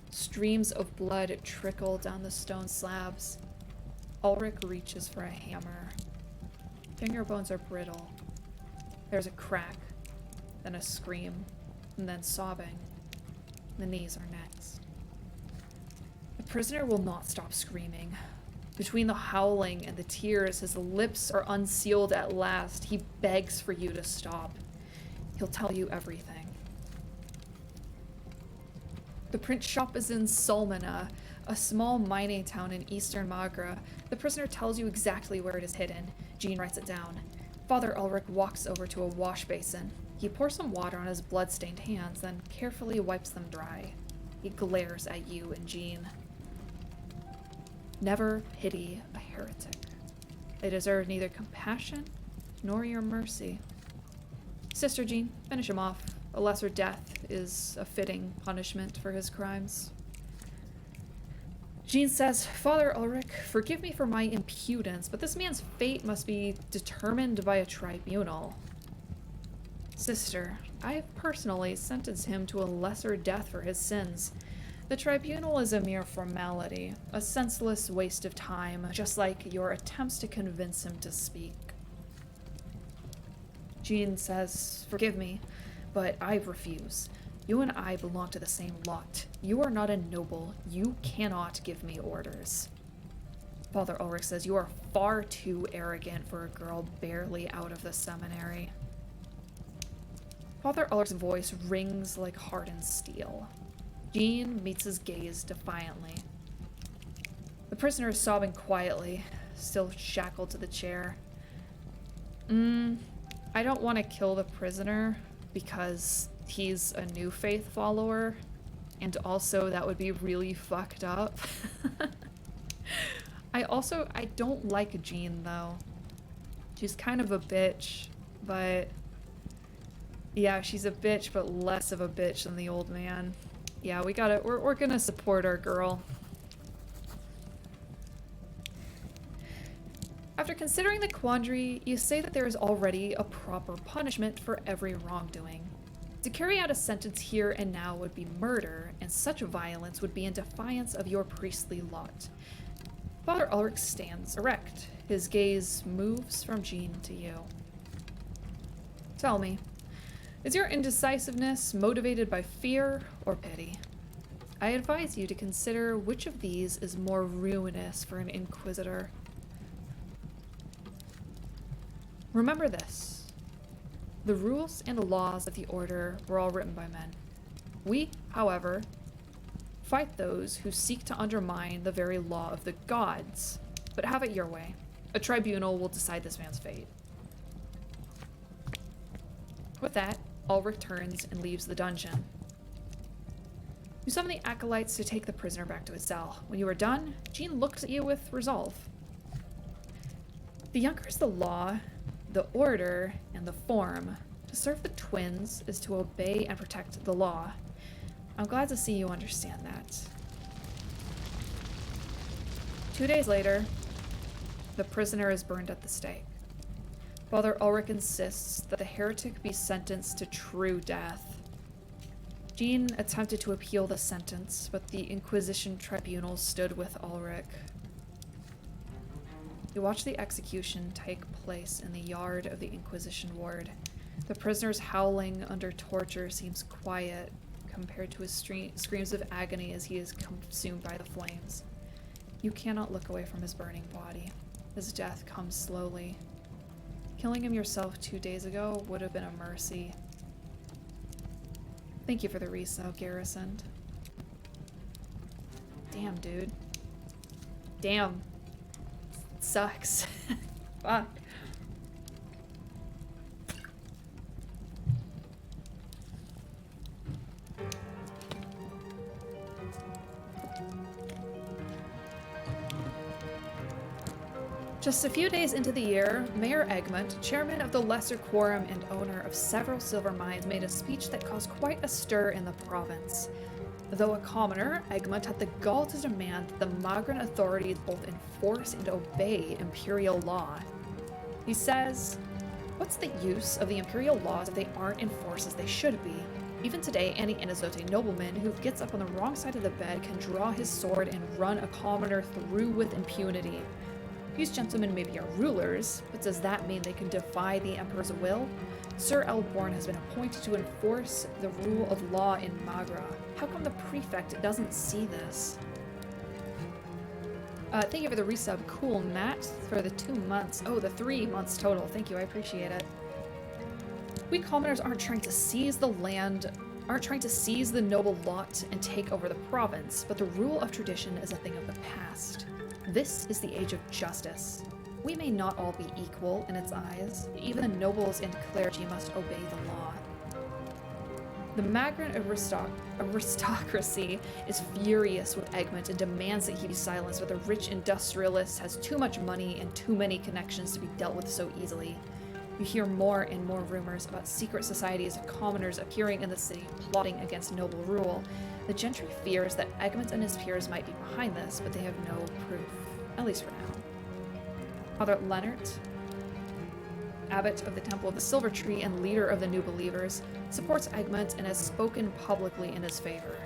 Streams of blood trickle down the stone slabs. Ulrich reaches for a hammer. Finger bones are brittle. There's a crack, then a scream, and then sobbing. The knees are next. The prisoner will not stop screaming. Between the howling and the tears, his lips are unsealed at last. He begs for you to stop. He'll tell you everything. The print shop is in Solmana, a small mining town in eastern Magra. The prisoner tells you exactly where it is hidden. Jean writes it down. Father Ulrich walks over to a wash basin. He pours some water on his blood-stained hands, then carefully wipes them dry. He glares at you and Jean. Never pity a heretic. They deserve neither compassion nor your mercy. Sister Jean, finish him off. A lesser death is a fitting punishment for his crimes. Jean says, Father Ulrich, forgive me for my impudence, but this man's fate must be determined by a tribunal. Sister, I have personally sentenced him to a lesser death for his sins. The tribunal is a mere formality, a senseless waste of time, just like your attempts to convince him to speak. Jean says, forgive me, but I refuse. You and I belong to the same lot. You are not a noble. You cannot give me orders. Father Ulrich says, you are far too arrogant for a girl barely out of the seminary. Father Ulrich's voice rings like hardened steel. Jean meets his gaze defiantly. The prisoner is sobbing quietly, still shackled to the chair. I don't want to kill the prisoner because he's a new faith follower, and also that would be really fucked up. I don't like Jean though. She's kind of a bitch, but yeah, she's a bitch, but less of a bitch than the old man. Yeah, we're gonna support our girl. After considering the quandary, you say that there is already a proper punishment for every wrongdoing. To carry out a sentence here and now would be murder, and such violence would be in defiance of your priestly lot. Father Ulrich stands erect. His gaze moves from Jean to you. Tell me, is your indecisiveness motivated by fear or pity? I advise you to consider which of these is more ruinous for an inquisitor. Remember this. The rules and laws of the Order were all written by men. We, however, fight those who seek to undermine the very law of the gods. But have it your way. A tribunal will decide this man's fate. With that, Ulrich turns and leaves the dungeon. You summon the acolytes to take the prisoner back to his cell. When you are done, Jean looks at you with resolve. The younger is the law, the order, and the form. To serve the twins is to obey and protect the law. I'm glad to see you understand that. 2 days later, the prisoner is burned at the stake. Father Ulrich insists that the heretic be sentenced to true death. Jean attempted to appeal the sentence, but the Inquisition tribunal stood with Ulrich. You watch the execution take place in the yard of the Inquisition ward. The prisoner's howling under torture seems quiet compared to his screams of agony as he is consumed by the flames. You cannot look away from his burning body. His death comes slowly. Killing him yourself 2 days ago would have been a mercy. Thank you for the reso, Garrisoned. Damn, dude. Damn. Sucks. Fuck. Just a few days into the year, Mayor Egmont, chairman of the Lesser Quorum and owner of several silver mines, made a speech that caused quite a stir in the province. Though a commoner, Egmont had the gall to demand that the Magran authorities both enforce and obey imperial law. He says, "What's the use of the imperial laws if they aren't enforced as they should be? Even today, any Anazote nobleman who gets up on the wrong side of the bed can draw his sword and run a commoner through with impunity. These gentlemen may be our rulers, but does that mean they can defy the Emperor's will? Sir Elborn has been appointed to enforce the rule of law in Magra. How come the prefect doesn't see this?" Thank you for the resub. Cool, Matt, for the 2 months. Oh, the 3 months total. Thank you, I appreciate it. We commoners aren't trying to seize the land, aren't trying to seize the noble lot and take over the province, but the rule of tradition is a thing of the past. This is the age of justice. We may not all be equal in its eyes. Even the nobles and clergy must obey the law. The Magran aristocracy is furious with Egmont and demands that he be silenced, but the rich industrialist has too much money and too many connections to be dealt with so easily. You hear more and more rumors about secret societies of commoners appearing in the city, plotting against noble rule. The gentry fears that Egmont and his peers might be behind this, but they have no proof, at least for now. Father Leonard, abbot of the Temple of the Silver Tree and leader of the New Believers, supports Egmont and has spoken publicly in his favor.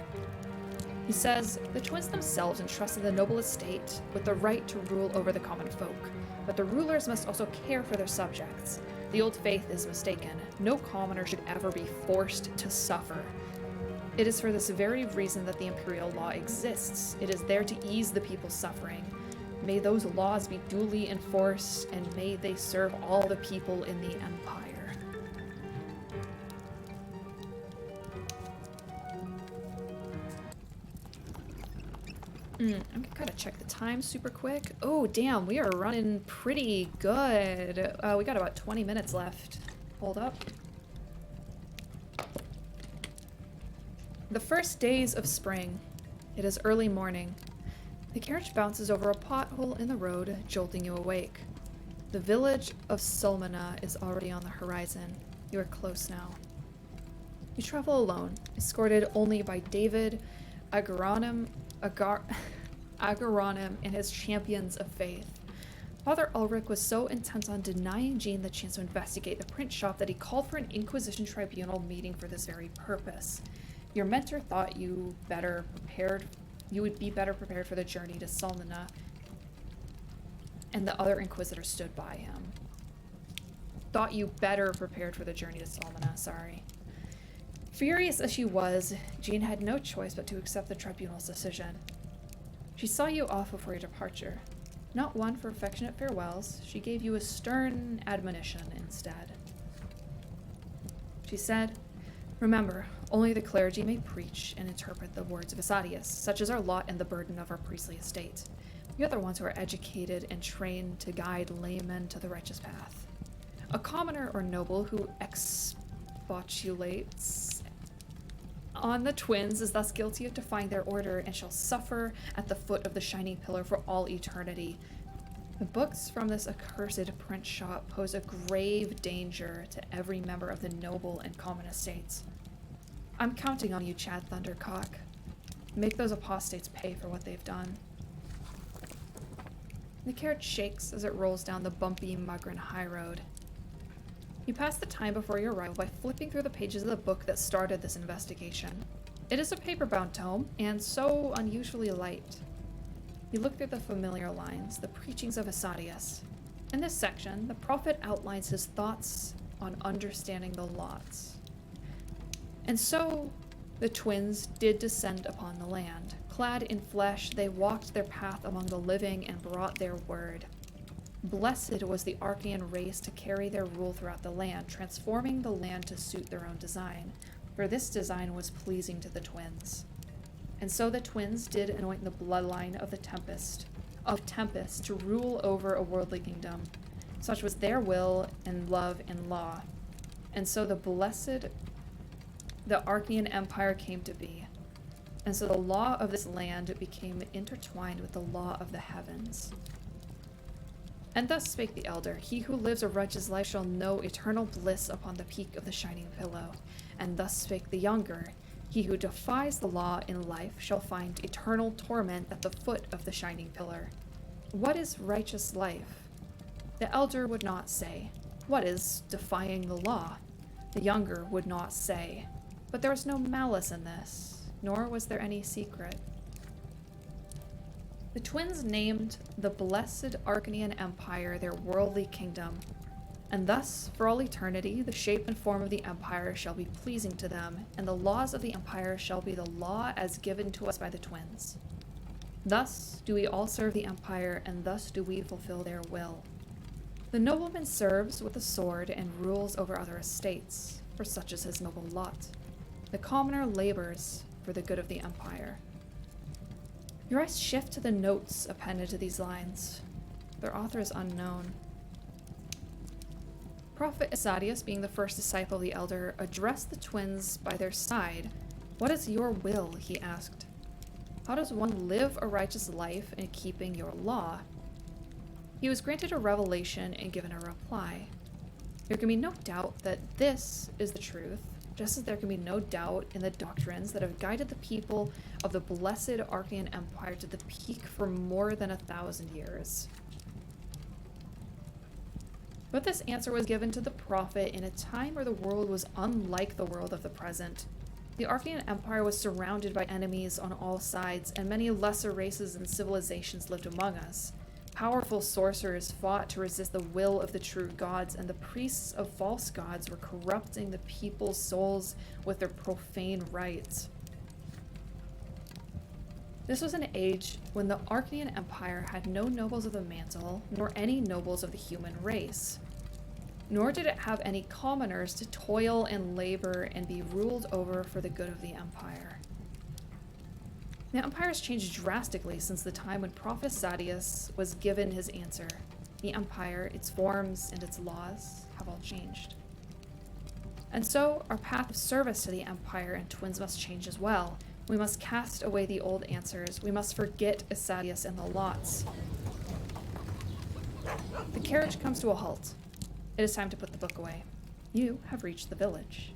He says, the twins themselves entrusted the noble estate with the right to rule over the common folk, but the rulers must also care for their subjects. The old faith is mistaken. No commoner should ever be forced to suffer. It is for this very reason that the imperial law exists. It is there to ease the people's suffering. May those laws be duly enforced, and may they serve all the people in the empire. I'm gonna check the time super quick. Oh, damn, we are running pretty good. We got about 20 minutes left. Hold up. The first days of spring. It is early morning. The carriage bounces over a pothole in the road, jolting you awake. The village of Sulmana is already on the horizon. You are close now. You travel alone, escorted only by David, Agaronim, Agaronim, and his champions of faith. Father Ulrich was so intent on denying Jean the chance to investigate the print shop that he called for an Inquisition tribunal meeting for this very purpose. Your mentor thought you would be better prepared for the journey to Salmina, and the other Inquisitors stood by him. Thought you better prepared for the journey to Salmina, sorry. Furious as she was, Jean had no choice but to accept the tribunal's decision. She saw you off before your departure. Not one for affectionate farewells, she gave you a stern admonition instead. She said, "Remember, only the clergy may preach and interpret the words of Asadius, such is our lot and the burden of our priestly estate. We are the ones who are educated and trained to guide laymen to the righteous path. A commoner or noble who expostulates on the twins is thus guilty of defying their order and shall suffer at the foot of the shining pillar for all eternity. The books from this accursed print shop pose a grave danger to every member of the noble and common estates. I'm counting on you, Chad Thundercock. Make those apostates pay for what they've done." The carriage shakes as it rolls down the bumpy Mugrin high road. You pass the time before your arrival by flipping through the pages of the book that started this investigation. It is a paper-bound tome, and so unusually light. You look through the familiar lines, the preachings of Asadius. In this section, the prophet outlines his thoughts on understanding the lots. And so, the twins did descend upon the land. Clad in flesh, they walked their path among the living and brought their word. Blessed was the Archaean race to carry their rule throughout the land, transforming the land to suit their own design, for this design was pleasing to the twins. And so the twins did anoint the bloodline of Tempest to rule over a worldly kingdom. Such was their will and love and law. And so the Archaean Empire came to be. And so the law of this land became intertwined with the law of the heavens. And thus spake the elder, "He who lives a righteous life shall know eternal bliss upon the peak of the shining pillow." And thus spake the younger, "He who defies the law in life shall find eternal torment at the foot of the shining pillar." What is righteous life? The elder would not say. What is defying the law? The younger would not say. But there was no malice in this, nor was there any secret. The twins named the blessed Archaean Empire their worldly kingdom, and thus, for all eternity, the shape and form of the empire shall be pleasing to them, and the laws of the empire shall be the law as given to us by the twins. Thus do we all serve the empire, and thus do we fulfill their will. The nobleman serves with the sword and rules over other estates, for such is his noble lot. The commoner labors for the good of the empire. Your eyes shift to the notes appended to these lines. Their author is unknown. Prophet Asadius, being the first disciple of the elder, addressed the twins by their side. "What is your will?" he asked. "How does one live a righteous life in keeping your law?" He was granted a revelation and given a reply. There can be no doubt that this is the truth, just as there can be no doubt in the doctrines that have guided the people of the blessed Archaean Empire to the peak for more than 1,000 years. But this answer was given to the prophet in a time where the world was unlike the world of the present. The Archaean Empire was surrounded by enemies on all sides, and many lesser races and civilizations lived among us. Powerful sorcerers fought to resist the will of the true gods, and the priests of false gods were corrupting the people's souls with their profane rites. This was an age when the Archaean Empire had no nobles of the mantle, nor any nobles of the human race. Nor did it have any commoners to toil and labor and be ruled over for the good of the empire. The empire has changed drastically since the time when Prophet Asadius was given his answer. The empire, its forms, and its laws have all changed. And so, our path of service to the empire and twins must change as well. We must cast away the old answers. We must forget Asadius and the lots. The carriage comes to a halt. It is time to put the book away. You have reached the village.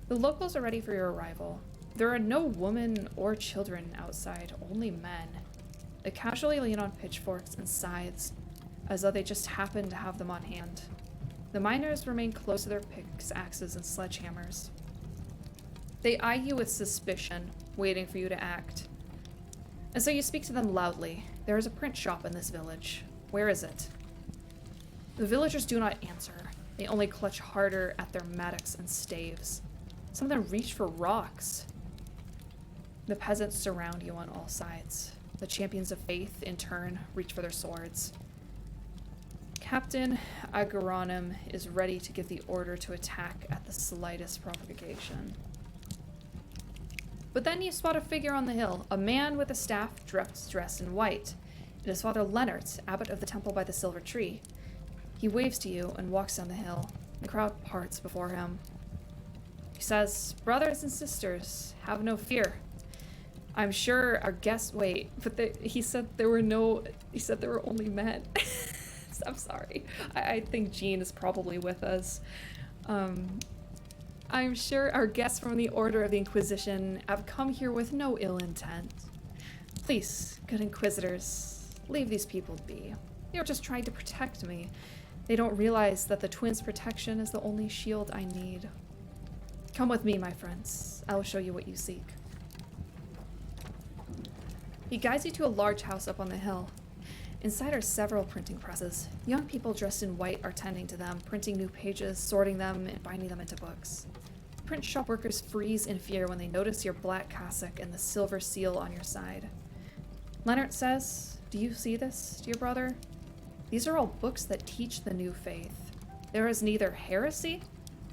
The locals are ready for your arrival. There are no women or children outside, only men. They casually lean on pitchforks and scythes, as though they just happen to have them on hand. The miners remain close to their pickaxes and sledgehammers. They eye you with suspicion, waiting for you to act. And so you speak to them loudly. There is a print shop in this village. Where is it? The villagers do not answer. They only clutch harder at their mattocks and staves. Some of them reach for rocks. The peasants surround you on all sides. The champions of faith, in turn, reach for their swords. Captain Agaranim is ready to give the order to attack at the slightest provocation. But then you spot a figure on the hill, a man with a staff dressed in white. It is Father Leonard, abbot of the temple by the silver tree. He waves to you and walks down the hill. The crowd parts before him. He says, "Brothers and sisters, have no fear. I'm sure our guests wait," but he said there were only men. I'm sorry. I think Jean is probably with us. I'm sure our guests from the Order of the Inquisition have come here with no ill intent. Please, good inquisitors, leave these people be. They're just trying to protect me. They don't realize that the twins' protection is the only shield I need. Come with me, my friends. I will show you what you seek. He guides you to a large house up on the hill. Inside are several printing presses. Young people dressed in white are tending to them, printing new pages, sorting them, and binding them into books. Print shop workers freeze in fear when they notice your black cassock and the silver seal on your side. Leonard says, "Do you see this, dear brother? These are all books that teach the new faith. There is neither heresy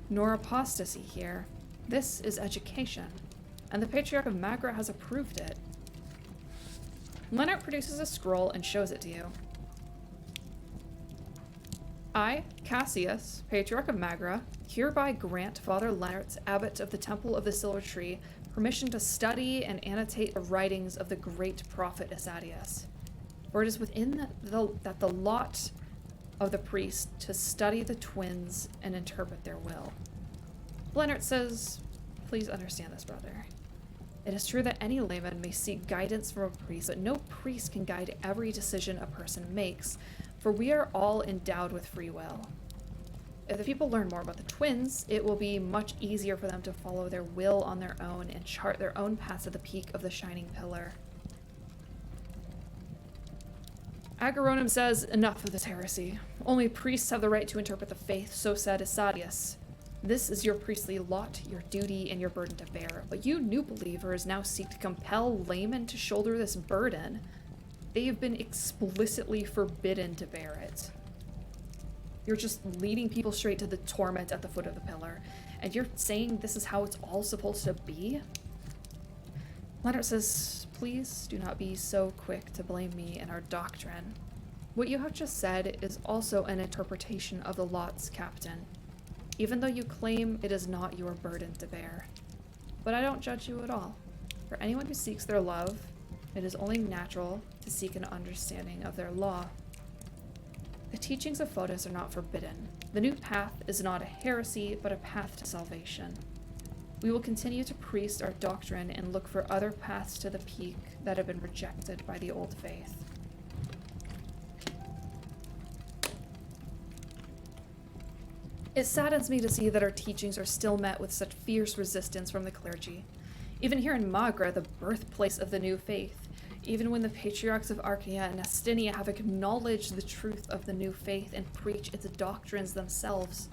nor apostasy here. This is education, and the Patriarch of Magra has approved it." Leonard produces a scroll and shows it to you. "I, Cassius, Patriarch of Magra, hereby grant Father Leonard, abbot of the Temple of the Silver Tree, permission to study and annotate the writings of the great prophet Asadius. For it is within the lot of the priest to study the twins and interpret their will." Leonard says, "Please understand this, brother. It is true that any layman may seek guidance from a priest, but no priest can guide every decision a person makes, for we are all endowed with free will. If the people learn more about the twins, it will be much easier for them to follow their will on their own and chart their own paths at the peak of the shining pillar." Agaronim says, "Enough of this heresy. Only priests have the right to interpret the faith, so said Asadius. This is your priestly lot, your duty, and your burden to bear. But you new believers now seek to compel laymen to shoulder this burden. They have been explicitly forbidden to bear it. You're just leading people straight to the torment at the foot of the pillar. And you're saying this is how it's all supposed to be?" Leonard says, "Please do not be so quick to blame me and our doctrine. What you have just said is also an interpretation of the lots, Captain, even though you claim it is not your burden to bear. But I don't judge you at all. For anyone who seeks their love, it is only natural to seek an understanding of their law. The teachings of Fotis are not forbidden. The new path is not a heresy, but a path to salvation. We will continue to priest our doctrine and look for other paths to the peak that have been rejected by the old faith." It saddens me to see that our teachings are still met with such fierce resistance from the clergy. Even here in Magra, the birthplace of the new faith, even when the patriarchs of Archaea and Astinia have acknowledged the truth of the new faith and preach its doctrines themselves.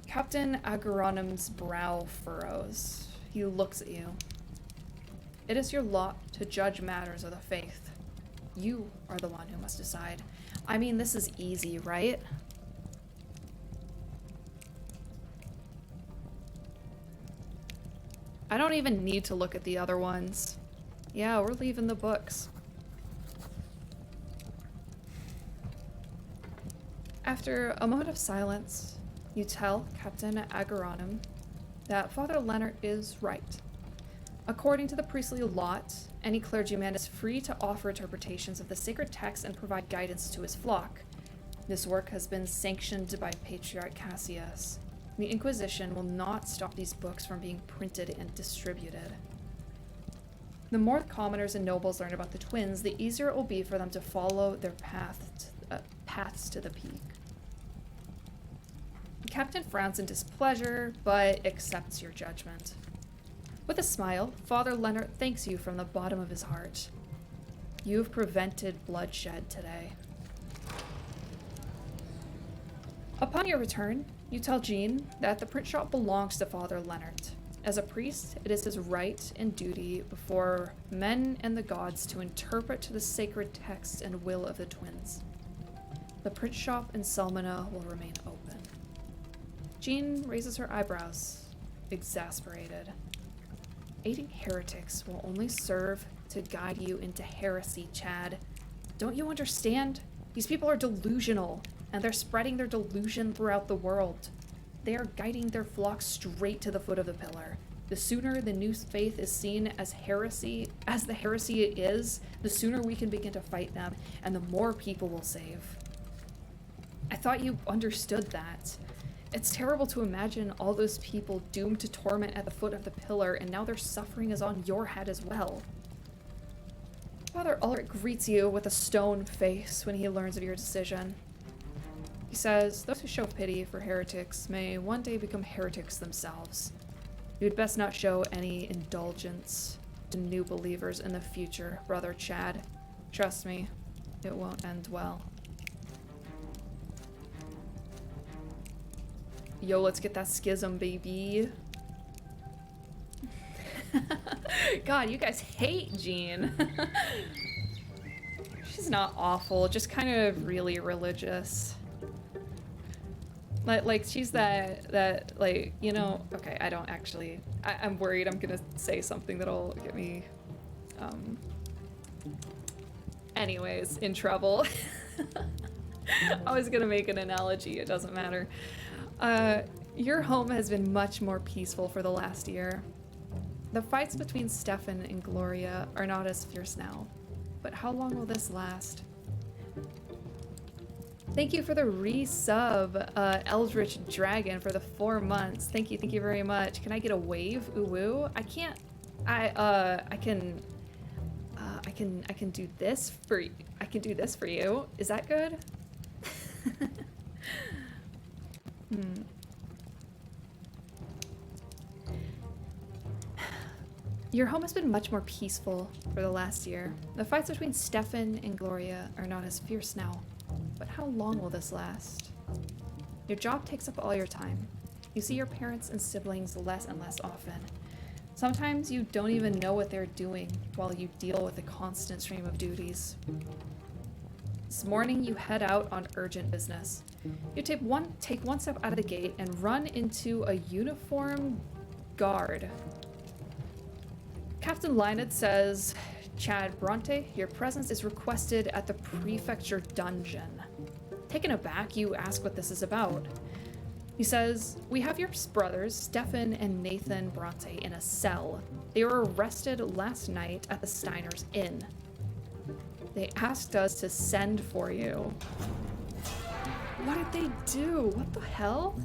Captain Agaronim's brow furrows. He looks at you. "It is your lot to judge matters of the faith. You are the one who must decide. I mean, this is easy, right?" I don't even need to look at the other ones. Yeah, we're leaving the books. After a moment of silence, you tell Captain Agaronim that Father Leonard is right. According to the priestly lot, any clergyman is free to offer interpretations of the sacred text and provide guidance to his flock. This work has been sanctioned by Patriarch Cassius. The Inquisition will not stop these books from being printed and distributed. The more commoners and nobles learn about the twins, the easier it will be for them to follow their paths to the peak. The captain frowns in displeasure, but accepts your judgment. With a smile, Father Leonard thanks you from the bottom of his heart. You've prevented bloodshed today. Upon your return, you tell Jean that the print shop belongs to Father Leonard. As a priest, it is his right and duty before men and the gods to interpret the sacred texts and will of the twins. The print shop in Selmina will remain open. Jean raises her eyebrows, exasperated. Aiding heretics will only serve to guide you into heresy, Chad. Don't you understand? These people are delusional, and they're spreading their delusion throughout the world. They are guiding their flock straight to the foot of the pillar. The sooner the new faith is seen as heresy, as the heresy it is, the sooner we can begin to fight them, and the more people will save. I thought you understood that. It's terrible to imagine all those people doomed to torment at the foot of the pillar, and now their suffering is on your head as well. Father Ulrich greets you with a stone face when he learns of your decision. He says, those who show pity for heretics may one day become heretics themselves. You had best not show any indulgence to new believers in the future, Brother Chad. Trust me, it won't end well. Yo, let's get that schism, baby. God, you guys hate Jean. She's not awful, just kind of really religious. Like she's that like, you know, okay, I don't actually, I'm worried I'm gonna say something that'll get me, anyways, in trouble. I was gonna make an analogy, it doesn't matter. Your home has been much more peaceful for the last year. The fights between Stefan and Gloria are not as fierce now, but how long will this last? Thank you for the resub, Eldritch Dragon, for the 4 months. Thank you very much. Can I get a wave? Ooh woo. I can't. I can do this for. I can do this for you. Is that good? Your home has been much more peaceful for the last year. The fights between Stefan and Gloria are not as fierce now. But how long will this last? Your job takes up all your time. You see your parents and siblings less and less often. Sometimes you don't even know what they're doing while you deal with the constant stream of duties. This morning you head out on urgent business. You take one step out of the gate and run into a uniformed guard. Captain Leonard says, Chad Brante, your presence is requested at the prefecture dungeon. Taken aback, you ask what this is about. He says, we have your brothers, Stefan and Nathan Brante, in a cell. They were arrested last night at the Steiner's Inn. They asked us to send for you. What did they do? What the hell?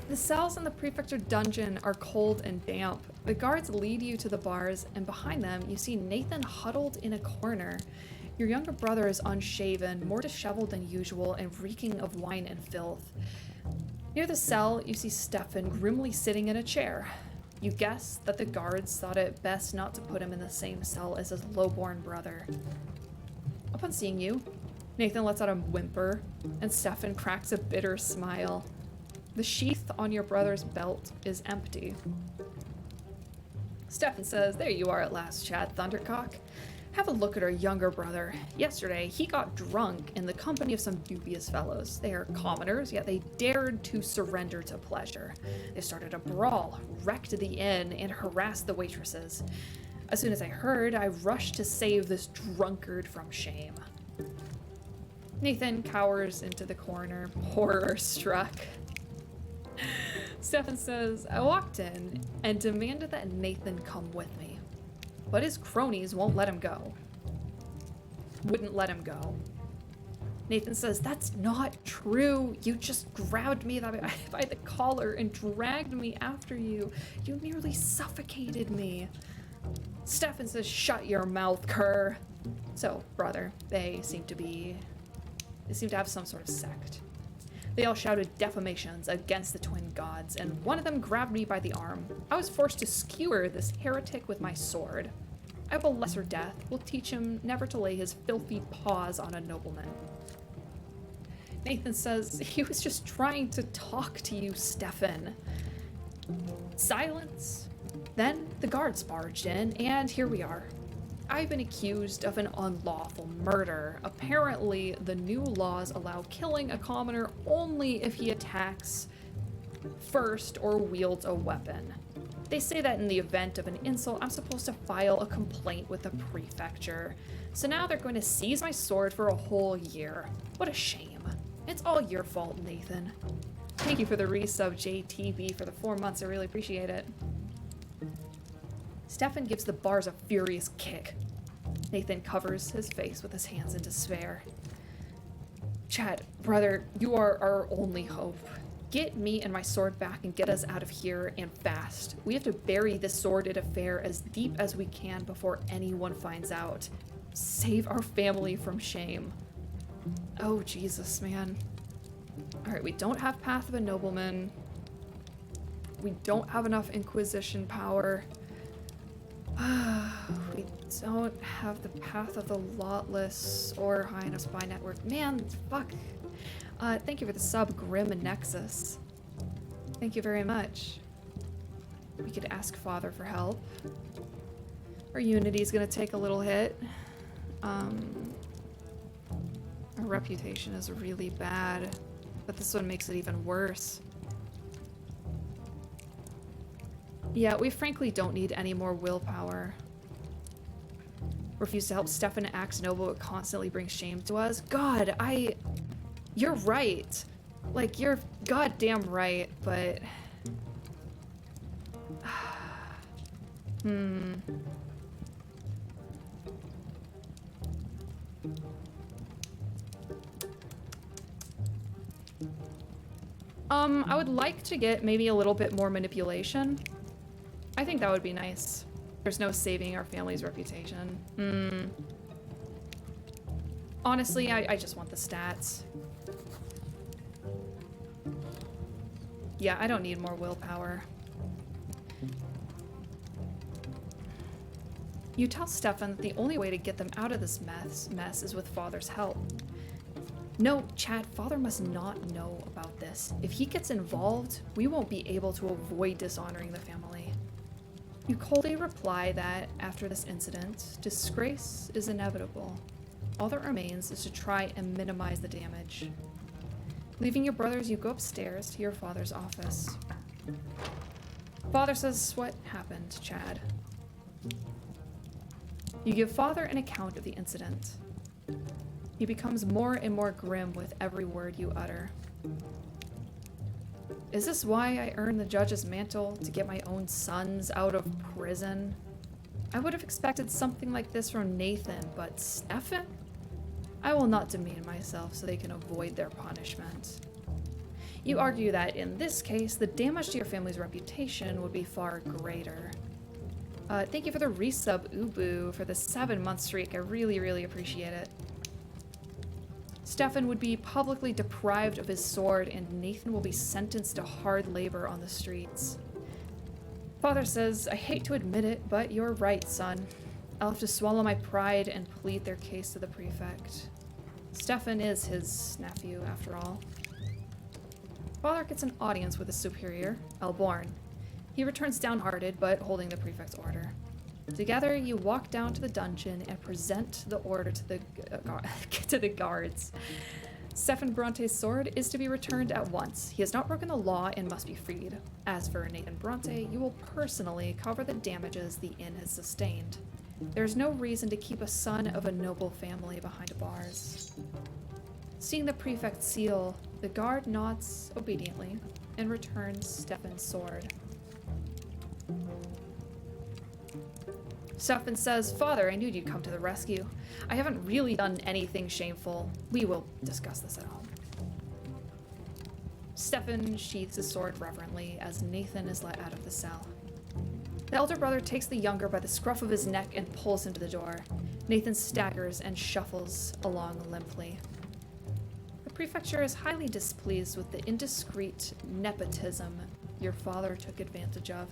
The cells in the prefecture dungeon are cold and damp. The guards lead you to the bars, and behind them, you see Nathan huddled in a corner. Your younger brother is unshaven, more disheveled than usual, and reeking of wine and filth. Near the cell, you see Stefan grimly sitting in a chair. You guess that the guards thought it best not to put him in the same cell as his lowborn brother. Upon seeing you, Nathan lets out a whimper, and Stefan cracks a bitter smile. The sheath on your brother's belt is empty. Stefan says, there you are at last, Chad Thundercock. Have a look at our younger brother. Yesterday, he got drunk in the company of some dubious fellows. They are commoners, yet they dared to surrender to pleasure. They started a brawl, wrecked the inn, and harassed the waitresses. As soon as I heard, I rushed to save this drunkard from shame. Nathan cowers into the corner, horror struck. Stefan says, I walked in and demanded that Nathan come with me. But his cronies wouldn't let him go. Nathan says, "That's not true. You just grabbed me by the collar and dragged me after you. You nearly suffocated me." Stefan says, "Shut your mouth, cur." So, brother, they seem to have some sort of sect. They all shouted defamations against the twin gods, and one of them grabbed me by the arm. I was forced to skewer this heretic with my sword. I hope a lesser death will teach him never to lay his filthy paws on a nobleman. Nathan says, "He was just trying to talk to you, Stefan." Silence. Then the guards barged in, and here we are. I've been accused of an unlawful murder. Apparently, the new laws allow killing a commoner only if he attacks first or wields a weapon. They say that in the event of an insult, I'm supposed to file a complaint with the prefecture. So now they're going to seize my sword for a whole year. What a shame. It's all your fault, Nathan. Thank you for the resub, JTB, for the 4 months. I really appreciate it. Stefan gives the bars a furious kick. Nathan covers his face with his hands in despair. "Chad, brother, you are our only hope. Get me and my sword back and get us out of here, and fast. We have to bury this sordid affair as deep as we can before anyone finds out. Save our family from shame." Oh, Jesus, man. Alright, we don't have Path of a Nobleman. We don't have enough Inquisition power. We don't have the Path of the Lawless or High Enough Spy Network. Man, fuck. Thank you for the sub, Grim and Nexus. Thank you very much. We could ask Father for help. Our Unity's gonna take a little hit. Our reputation is really bad, but this one makes it even worse. Yeah, we frankly don't need any more willpower. Refuse to help Stefan acts noble, it constantly brings shame to us. God, you're right. Like, you're goddamn right, but... I would like to get maybe a little bit more manipulation. I think that would be nice. There's no saving our family's reputation. Honestly, I just want the stats. Yeah, I don't need more willpower. You tell Stefan that the only way to get them out of this mess is with Father's help. No, Chad, Father must not know about this. If he gets involved, we won't be able to avoid dishonoring the family. You coldly reply that, after this incident, disgrace is inevitable. All that remains is to try and minimize the damage. Leaving your brothers, you go upstairs to your father's office. Father says, "What happened, Chad?" You give Father an account of the incident. He becomes more and more grim with every word you utter. Is this why I earned the judge's mantle, to get my own sons out of prison? I would have expected something like this from Nathan, but Stefan? I will not demean myself so they can avoid their punishment. You argue that in this case, the damage to your family's reputation would be far greater. Thank you for the resub, Ubu, for the 7-month streak. I really, really appreciate it. Stefan would be publicly deprived of his sword, and Nathan will be sentenced to hard labor on the streets. Father says, "I hate to admit it, but you're right, son. I'll have to swallow my pride and plead their case to the prefect. Stefan is his nephew, after all." Father gets an audience with his superior, Elborn. He returns downhearted, but holding the prefect's order. Together, you walk down to the dungeon and present the order to the guards. Stefan Brante's sword is to be returned at once. He has not broken the law and must be freed. As for Nathan Brante, you will personally cover the damages the inn has sustained. There is no reason to keep a son of a noble family behind bars. Seeing the prefect's seal, the guard nods obediently and returns Stefan's sword. Stefan says, Father, I knew you'd come to the rescue. I haven't really done anything shameful. We will discuss this at home. Stefan sheathes his sword reverently as Nathan is let out of the cell. The elder brother takes the younger by the scruff of his neck and pulls him to the door. Nathan staggers and shuffles along limply. The prefecture is highly displeased with the indiscreet nepotism your father took advantage of.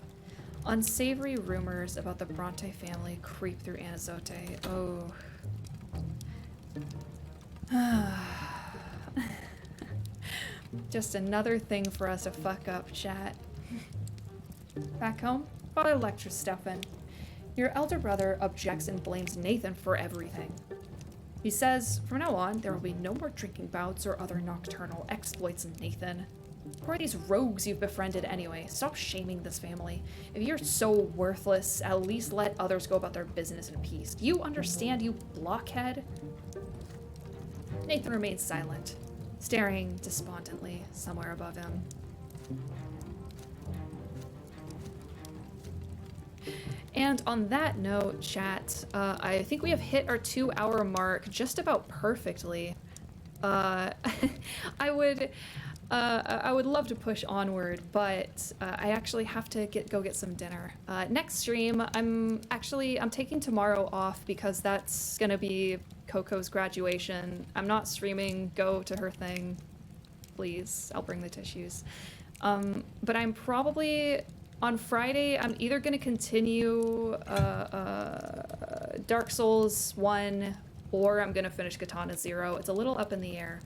Unsavory rumors about the Brante family creep through Anazote. Oh. Just another thing for us to fuck up, chat. Back home, Father lectures Stefan. Your elder brother objects and blames Nathan for everything. He says, from now on, there will be no more drinking bouts or other nocturnal exploits, Nathan. Who are these rogues you've befriended anyway? Stop shaming this family. If you're so worthless, at least let others go about their business in peace. Do you understand, you blockhead? Nathan remains silent, staring despondently somewhere above him. And on that note, chat, I think we have hit our 2-hour mark just about perfectly. I would love to push onward, but I actually have to go get some dinner. Next stream, I'm taking tomorrow off because that's gonna be Coco's graduation. I'm not streaming. Go to her thing, please. I'll bring the tissues. But I'm probably on Friday. I'm either gonna continue Dark Souls 1 or I'm gonna finish Katana 0. It's a little up in the air.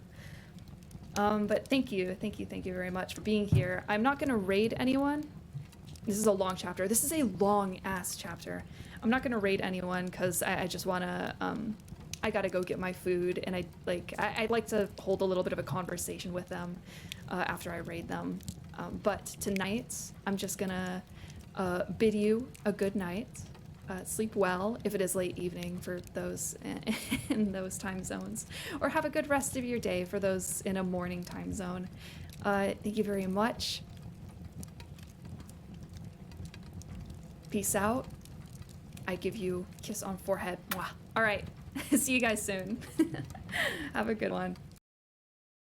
But thank you very much for being here. I'm not gonna raid anyone. This is a long chapter. This is a long-ass chapter. I'm not gonna raid anyone because I just wanna, I gotta go get my food, and I'd like to hold a little bit of a conversation with them after I raid them. But tonight, I'm just gonna bid you a good night. Sleep well if it is late evening for those in those time zones, or have a good rest of your day for those in a morning time zone. Thank you very much. Peace out. I give you a kiss on forehead. Mwah. All right. See you guys soon. Have a good one.